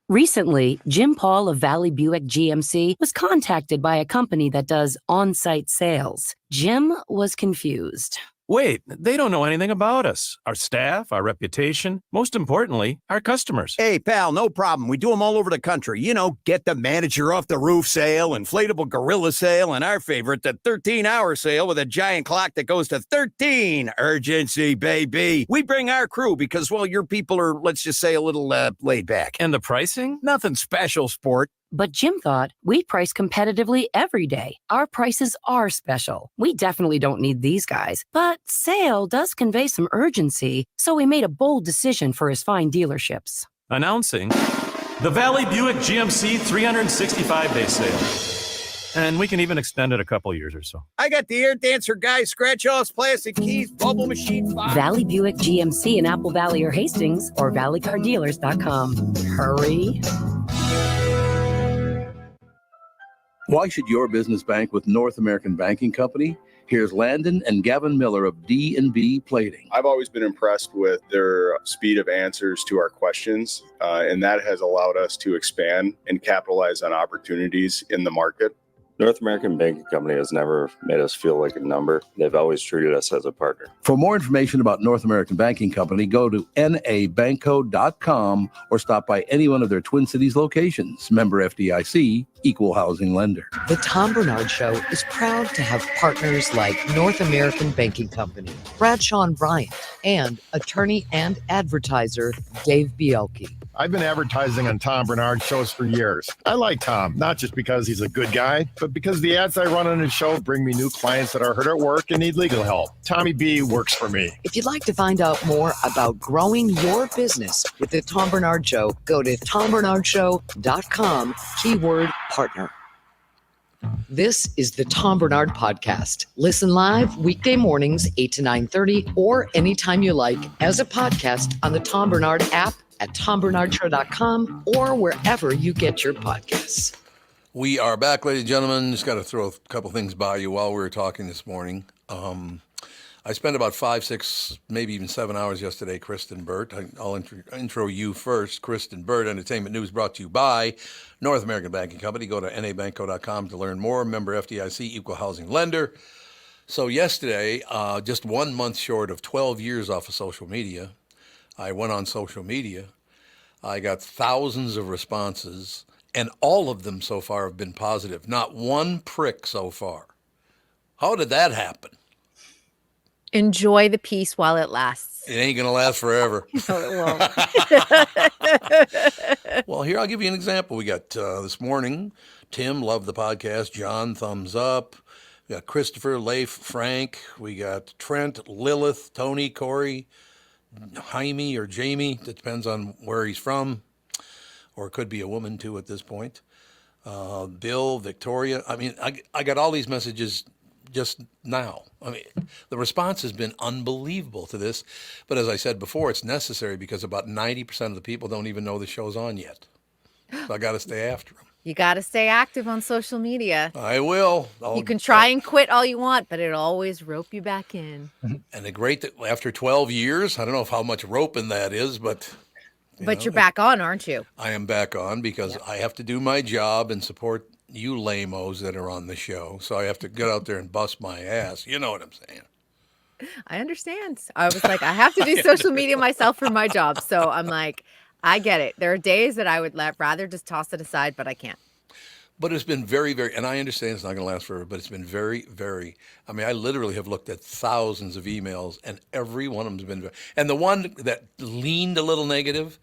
Recently, Jim Paul of Valley Buick GMC was contacted by a company that does on-site sales. Jim was confused. Wait, they don't know anything about us, our staff, our reputation, most importantly, our customers. Hey, pal, no problem. We do them all over the country. You know, get the manager off the roof sale, inflatable gorilla sale, and our favorite, the 13-hour sale with a giant clock that goes to 13. Urgency, baby. We bring our crew because, well, your people are, let's just say, a little laid back. And the pricing? Nothing special, sport. But Jim thought, we price competitively every day. Our prices are special. We definitely don't need these guys. But sale does convey some urgency, so we made a bold decision for his fine dealerships. Announcing the Valley Buick GMC 365-day sale. And we can even extend it a couple years or so. I got the air dancer guy, scratch-offs, plastic keys, bubble machine box. Valley Buick GMC in Apple Valley or Hastings or valleycardealers.com. Hurry. Why should your business bank with North American Banking Company? Here's Landon and Gavin Miller of D&B Plating. I've always been impressed with their speed of answers to our questions, and that has allowed us to expand and capitalize on opportunities in the market. North American Banking Company has never made us feel like a number. They've always treated us as a partner. For more information about North American Banking Company, go to nabanco.com or stop by any one of their Twin Cities locations. Member FDIC, equal housing lender. The Tom Barnard Show is proud to have partners like North American Banking Company, Bradshaw and Bryant, and attorney and advertiser Dave Bielke. I've been advertising on Tom Barnard shows for years. I like Tom, not just because he's a good guy, but because the ads I run on his show bring me new clients that are hurt at work and need legal help. Tommy B works for me. If you'd like to find out more about growing your business with the Tom Barnard Show, go to tombarnardshow.com, keyword partner. This is the Tom Barnard Podcast. Listen live weekday mornings, 8 to 9:30, or anytime you like as a podcast on the Tom Barnard app, at tombarnardshow.com, or wherever you get your podcasts. We are back, ladies and gentlemen. Just got to throw a couple things by you while we were talking this morning. I spent about 5, 6, maybe even 7 hours yesterday, Kristyn Burtt. I'll intro you first. Kristyn Burtt, Entertainment News brought to you by North American Banking Company. Go to nabanco.com to learn more. Member FDIC, equal housing lender. So yesterday, just 1 month short of 12 years off of social media, I went on social media. I got thousands of responses, and all of them so far have been positive. Not one prick so far. How did that happen? Enjoy the peace while it lasts. It ain't going to last forever. No, it won't. Well, here, I'll give you an example. We got this morning, Tim, loved the podcast. John, thumbs up. We got Christopher, Leif, Frank. We got Trent, Lilith, Tony, Corey, Jaime or Jamie, that depends on where he's from, or it could be a woman too at this point. Bill, Victoria. I mean, I got all these messages just now. I mean, the response has been unbelievable to this. But as I said before, it's necessary because about 90% of the people don't even know the show's on yet. So I got to stay after them. You got to stay active on social media. I will. You can try and quit all you want, but it'll always rope you back in. And the great that after 12 years, I don't know how much roping that is, but... You're back on, aren't you? I am back on because I have to do my job and support you lame-os that are on the show. So I have to get out there and bust my ass. You know what I'm saying. I understand. I was like, I have to do social media myself for my job. So I'm like... I get it. There are days that I would rather just toss it aside, but I can't. But it's been very, very, and I understand it's not going to last forever, but it's been very, very, I mean, I literally have looked at thousands of emails, and every one of them has been, and the one that leaned a little negative,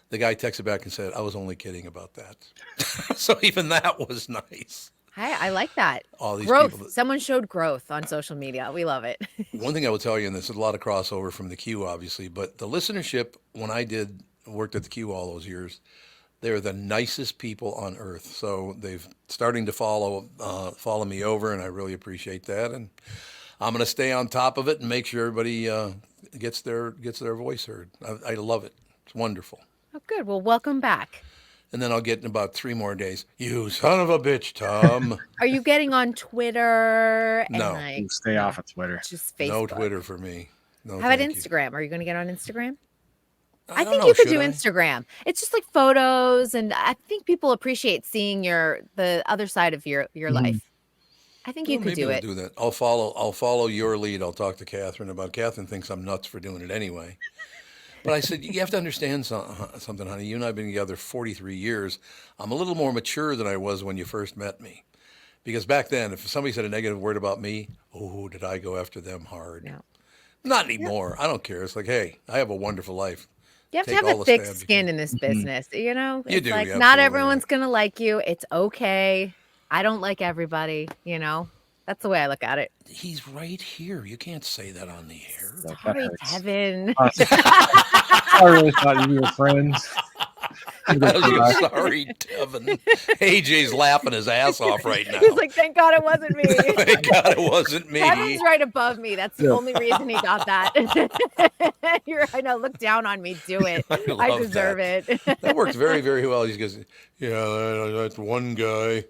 the guy texted back and said, I was only kidding about that. So even that was nice. I like that. All these growth. Someone showed growth on social media. We love it. One thing I will tell you, and there's a lot of crossover from the Q, obviously, but the listenership, when I worked at the Q all those years, they're the nicest people on earth. So they've starting to follow me over, and I really appreciate that. And I'm going to stay on top of it and make sure everybody gets their voice heard. I love it. It's wonderful. Oh, good. Well, welcome back. And then I'll get in about 3 more days. You son of a bitch, Tom. Are you getting on Twitter? And No. like, Stay off of Twitter. Just Facebook. No Twitter for me. No. How about thank you. Instagram? Are you going to get on Instagram? I don't think know, you could should do I? Instagram. It's just like photos, and I think people appreciate seeing the other side of your life. I think you Well, could maybe do I'll it. do that. I'll follow your lead. I'll talk to Catherine about. Catherine thinks I'm nuts for doing it anyway. But I said, you have to understand something, honey. You and I have been together 43 years. I'm a little more mature than I was when you first met me. Because back then, if somebody said a negative word about me, oh, did I go after them hard? No. Not anymore. I don't care. It's like, hey, I have a wonderful life. You have to Take have all a the thick stab you skin in this business. You know, You it's do, like yeah, not absolutely. everyone's going to like you. It's okay. I don't like everybody, you know. That's the way I look at it. He's right here. You can't say that on the air. Sorry, Kevin. I really thought you were friends. I'm sorry, Devin. AJ's laughing his ass off right now. He's like, thank God it wasn't me. Thank God it wasn't me. Kevin's right above me. That's the only reason he got that. I know. Look down on me. Do it. I love deserve it. That works very, very well. He goes, yeah, that's one guy.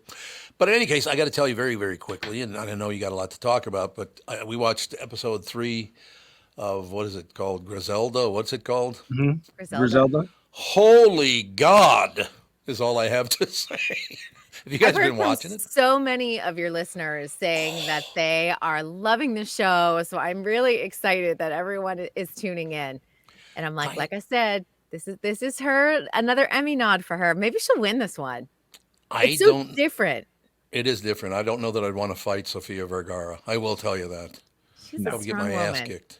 But in any case, I got to tell you very, very quickly, and I know you got a lot to talk about, but we watched episode 3 of, what is it called? Griselda? What's it called? Griselda. Holy God is all I have to say. Have you guys I've heard been watching from it? so many of your listeners saying that they are loving the show. So I'm really excited that everyone is tuning in. And I'm like I said, this is her, another Emmy nod for her. Maybe she'll win this one. It's so different. It is different. I don't know that I'd want to fight Sofia Vergara. I will tell you that. She's I a would get strong my ass woman. kicked.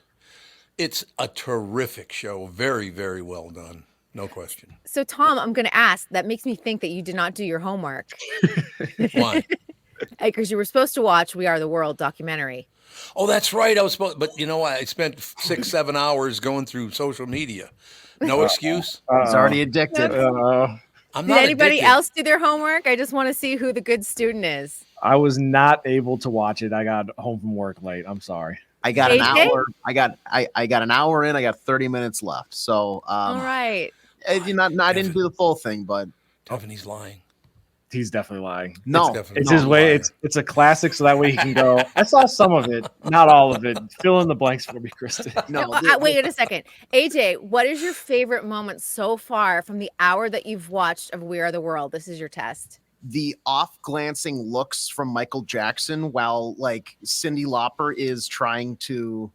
It's a terrific show. Very, very well done. No question. So Tom, I'm going to ask, that makes me think that you did not do your homework. Why? Because you were supposed to watch We Are the World documentary. Oh, that's right. I was supposed, but you know what? I spent 6-7 hours going through social media. No excuse. He's already addicted. I'm Did not anybody addicted. else do their homework? I just want to see who the good student is. I was not able to watch it. I got home from work late. I'm sorry. I got an AJ? hour. I got an hour in. I got 30 minutes left. So All right. I didn't do the full thing, but Devin, he's lying. He's definitely lying. No, It's his way. It's a classic, so that way he can go. I saw some of it, not all of it. Fill in the blanks for me, Kristen. Wait a second. AJ, what is your favorite moment so far from the hour that you've watched of We Are the World? This is your test. the off-glancing looks from Michael Jackson while like Cyndi Lauper is trying to,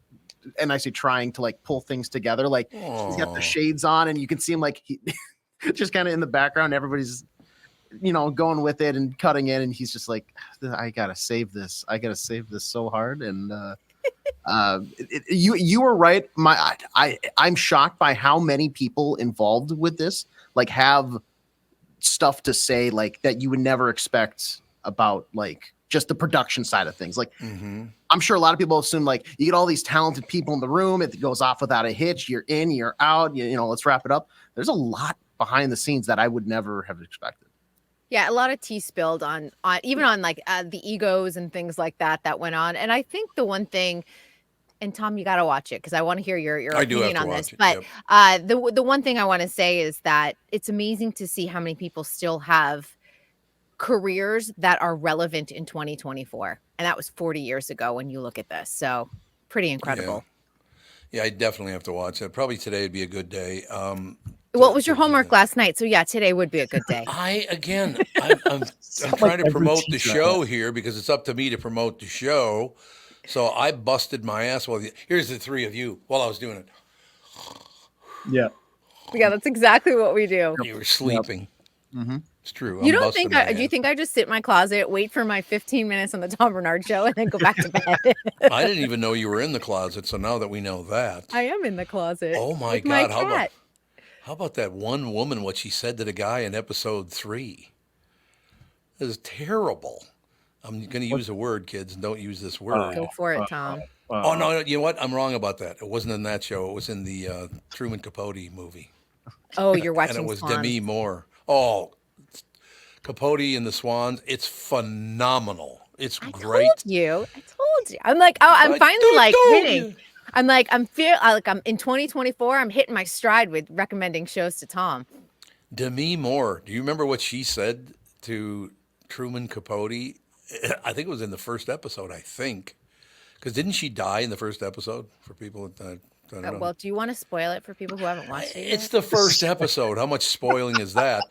and I say trying to like pull things together. Like he's got the shades on and you can see him like he just kind of in the background. Everybody's, you know, going with it and cutting in. And he's just like, I got to save this. I got to save this so hard. And you were right. I'm shocked by how many people involved with this, like have stuff to say like that you would never expect about like just the production side of things. Like I'm sure a lot of people assume like you get all these talented people in the room, it goes off without a hitch, you're in, you're out, you know, let's wrap it up. There's a lot behind the scenes that I would never have expected. Yeah, a lot of tea spilled on even on like the egos and things like that went on. And I think the one thing, and Tom, you got to watch it because I want to hear your opinion on this. But the one thing I want to say is that it's amazing to see how many people still have careers that are relevant in 2024. And that was 40 years ago when you look at this. So pretty incredible. Yeah, I definitely have to watch it. Probably today would be a good day. What was your homework last night? So yeah, today would be a good day. I'm trying to promote the show here because it's up to me to promote the show. So I busted my ass. Well, here's the three of you while I was doing it. Yeah. Yeah, that's exactly what we do. You were sleeping. Mm-hmm. It's true. You don't think do you think I just sit in my closet, wait for my 15 minutes on the Tom Barnard Show, and then go back to bed? I didn't even know you were in the closet. So now that we know that. I am in the closet. Oh my with God. My How about that one woman, what she said to the guy in episode 3? It was terrible. I'm going to use a word, kids, and don't use this word. Go for it, Tom. Oh, no, you know what? I'm wrong about that. It wasn't in that show. It was in the Truman Capote movie. Oh, you're watching And it was Swans. Demi Moore. Oh, Capote and the Swans. It's phenomenal. It's great. I told you. I'm like, oh, I'm finally like hitting. I'm in 2024. I'm hitting my stride with recommending shows to Tom. Demi Moore. Do you remember what she said to Truman Capote? I think it was in the first episode, Because didn't she die in the first episode for people that I don't know. Well, do you want to spoil it for people who haven't watched it yet? It's the first episode. How much spoiling is that?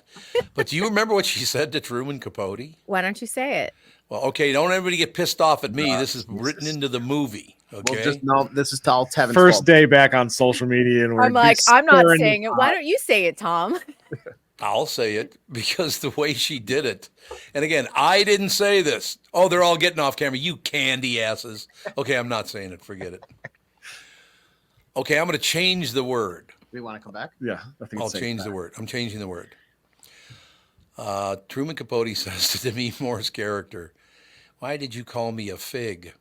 But do you remember what she said to Truman Capote? Why don't you say it? Well, okay, don't everybody get pissed off at me. This is written into the movie. Okay. Well, this is all Tevin's First fault. day back on social media, and I'm like, I'm not saying it. Why don't you say it, Tom? I'll say it because the way she did it. And again, I didn't say this. Oh, they're all getting off camera. You candy asses. Okay, I'm not saying it. Forget it. Okay, I'm going to change the word. Do you want to come back? Yeah, I think I'll change the word. I'm changing the word. Truman Capote says to Demi Moore's character, "Why did you call me a fig?"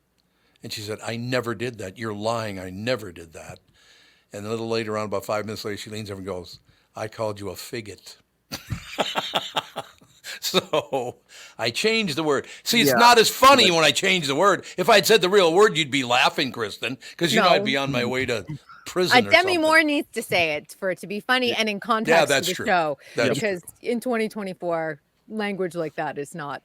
And she said, "I never did that. You're lying. I never did that." And a little later on, about 5 minutes later, she leans over and goes, "I called you a figgot." So I changed the word. See, it's not as funny when I change the word. If I'd said the real word, you'd be laughing, Kristen, because you know I'd be on my way to prison or Demi something. Moore needs to say it for it to be funny and in context that's to the true. show. That's because in 2024, language like that is not.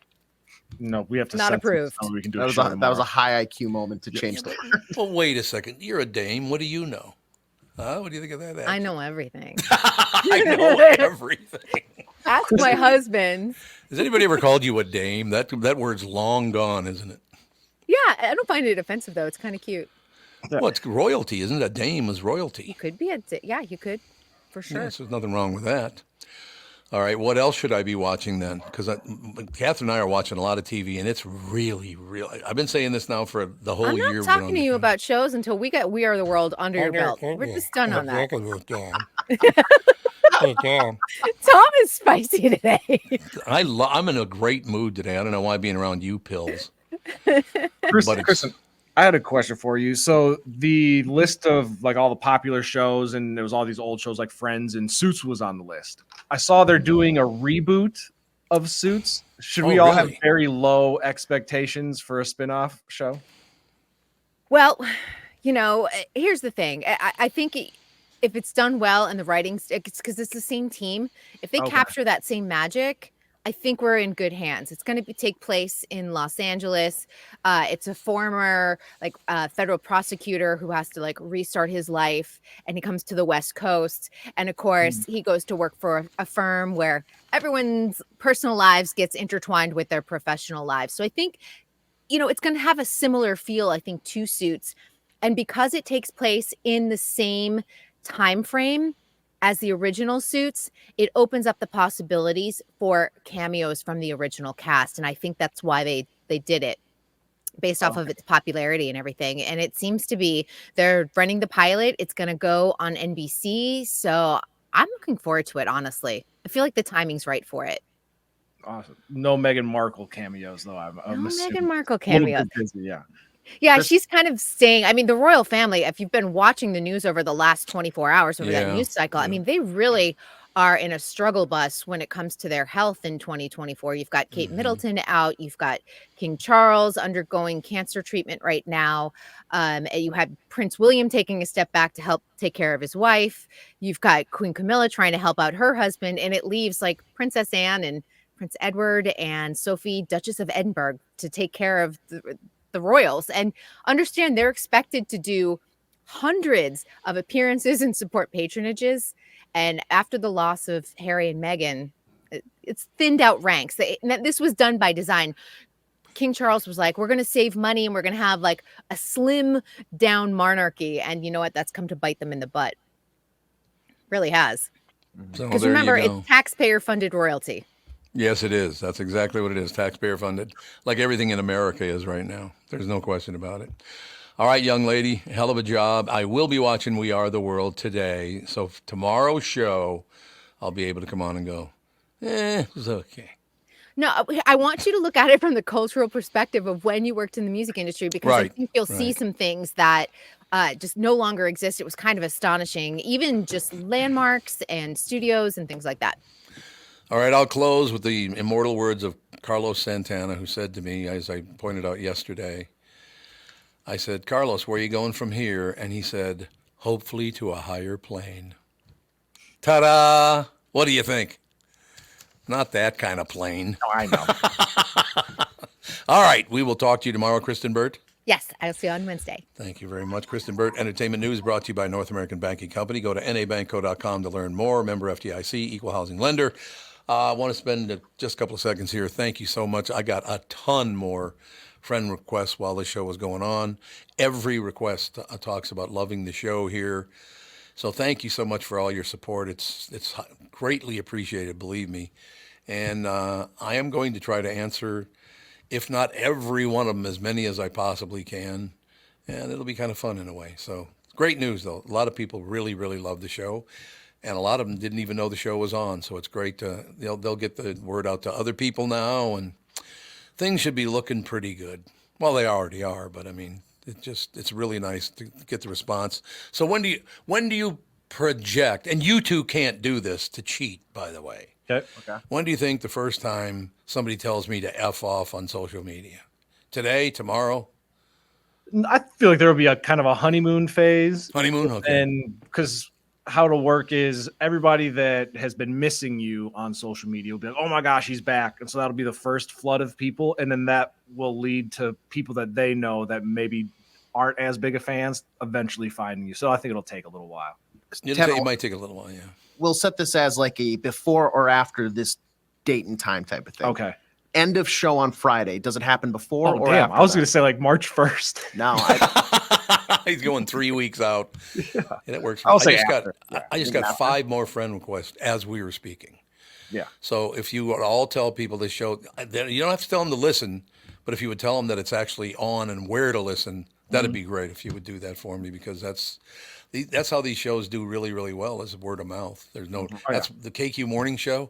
No, we have to Not censor it approved. so we can do That a was show a tomorrow. high IQ moment to change the word. Well, wait a second. You're a dame. What do you know? What do you think of that? I know everything. I know everything. Ask my husband. Has anybody ever called you a dame? That word's long gone, isn't it? Yeah, I don't find it offensive though. It's kind of cute. Well, it's royalty, isn't it? A dame is royalty. Could be yeah, you could, for sure. Yes, there's nothing wrong with that. All right, what else should I be watching then? Because Catherine and I are watching a lot of TV, and it's really. I've been saying this now for the whole I'm year. not talking to you about shows until we get We Are the World under your belt. We're just done on that. Tom is spicy today. I'm in a great mood today. I don't know why being around you pills. Kristen, I had a question for you. So the list of like all the popular shows, and there was all these old shows like Friends and Suits was on the list. I saw they're doing a reboot of Suits. Should we all have very low expectations for a spin-off show? Well, here's the thing. I think if it's done well and the writing's, because it's the same team, if they capture that same magic, I think we're in good hands. It's going to take place in Los Angeles. It's a former federal prosecutor who has to restart his life, and he comes to the West Coast. And of course, he goes to work for a firm where everyone's personal lives gets intertwined with their professional lives. So I think, it's going to have a similar feel, I think, to Suits. And because it takes place in the same time frame as the original Suits, it opens up the possibilities for cameos from the original cast. And I think that's why they did it, based off of its popularity and everything. And it seems to be, they're running the pilot. It's going to go on NBC. So I'm looking forward to it, honestly. I feel like the timing's right for it. Awesome. No Meghan Markle cameos, though. I'm No assuming. Meghan Markle A little cameo. bit busy, yeah. Yeah, she's kind of staying. I mean, the royal family, if you've been watching the news over the last 24 hours over that news cycle, I mean, they really are in a struggle bus when it comes to their health in 2024. You've got Kate Middleton out. You've got King Charles undergoing cancer treatment right now. You had Prince William taking a step back to help take care of his wife. You've got Queen Camilla trying to help out her husband. And it leaves Princess Anne and Prince Edward and Sophie, Duchess of Edinburgh, to take care of the royals. And understand they're expected to do hundreds of appearances and support patronages. And after the loss of Harry and Meghan, it's thinned out ranks. This was done by design. King Charles was like, we're going to save money and we're going to have a slim down monarchy. And you know what? That's come to bite them in the butt. Really has. Because remember, it's taxpayer funded royalty. Yes, it is. That's exactly what it is. Taxpayer funded, like everything in America is right now. There's no question about it. All right, young lady, hell of a job. I will be watching We Are the World today. So tomorrow's show, I'll be able to come on and go, it was okay. No, I want you to look at it from the cultural perspective of when you worked in the music industry, because I think you'll see some things that just no longer exist. It was kind of astonishing, even just landmarks and studios and things like that. All right, I'll close with the immortal words of Carlos Santana, who said to me, as I pointed out yesterday, I said, Carlos, where are you going from here? And he said, hopefully to a higher plane. Ta-da! What do you think? Not that kind of plane. No, I know. All right. We will talk to you tomorrow, Kristyn Burtt. Yes, I'll see you on Wednesday. Thank you very much, Kristyn Burtt. Entertainment news brought to you by North American Banking Company. Go to nabankco.com to learn more. Member FDIC, equal housing lender. I want to spend just a couple of seconds here. Thank you so much. I got a ton more friend requests while this show was going on. Every request talks about loving the show here. So thank you so much for all your support. It's greatly appreciated, believe me. And I am going to try to answer, if not every one of them, as many as I possibly can. And it'll be kind of fun in a way. So great news, though. A lot of people really, really love the show. And a lot of them didn't even know the show was on. So it's great to, they'll get the word out to other people now. And things should be looking pretty good. Well, they already are. But, I mean, it's really nice to get the response. So when do you project, and you two can't do this to cheat, by the way. Okay. When do you think the first time somebody tells me to F off on social media? Today, tomorrow? I feel like there will be a kind of a honeymoon phase. Honeymoon, okay. And because how it'll work is everybody that has been missing you on social media will be like, oh my gosh, he's back. And so that'll be the first flood of people. And then that will lead to people that they know that maybe aren't as big of fans eventually finding you. So I think it'll take a little while. It might take a little while, yeah. We'll set this as like a before or after this date and time type of thing. Okay. End of show on Friday. Does it happen before or damn. after? I was going to say like March 1st. No, he's going 3 weeks out. Yeah. And it works. I'll say I just got 5 more friend requests as we were speaking. Yeah. So if you would all tell people this show, you don't have to tell them to listen, but if you would tell them that it's actually on and where to listen, that'd be great if you would do that for me, because that's how these shows do really, really well, is word of mouth. There's no, that's the KQ morning show.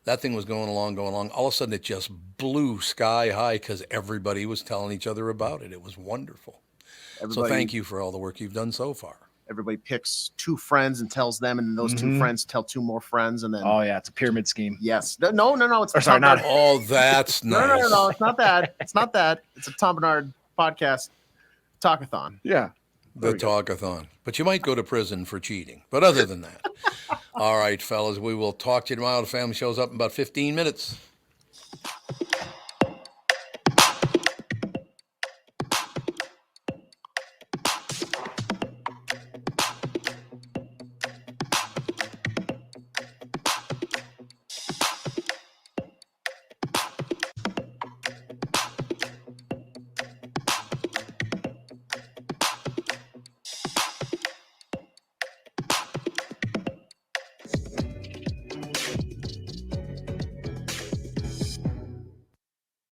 That thing was going along. All of a sudden it just blew sky high because everybody was telling each other about it. It was wonderful. So thank you for all the work you've done so far. Everybody picks 2 friends and tells them, and those 2 friends tell 2 more friends, and then it's a pyramid scheme. Yes. No. It's not. Oh, that's nice. No. It's not that. It's not that. It's a Tom Barnard podcast talkathon. Yeah. The talkathon. But you might go to prison for cheating. But other than that. All right, fellas, we will talk to you tomorrow. The family show's up in about 15 minutes.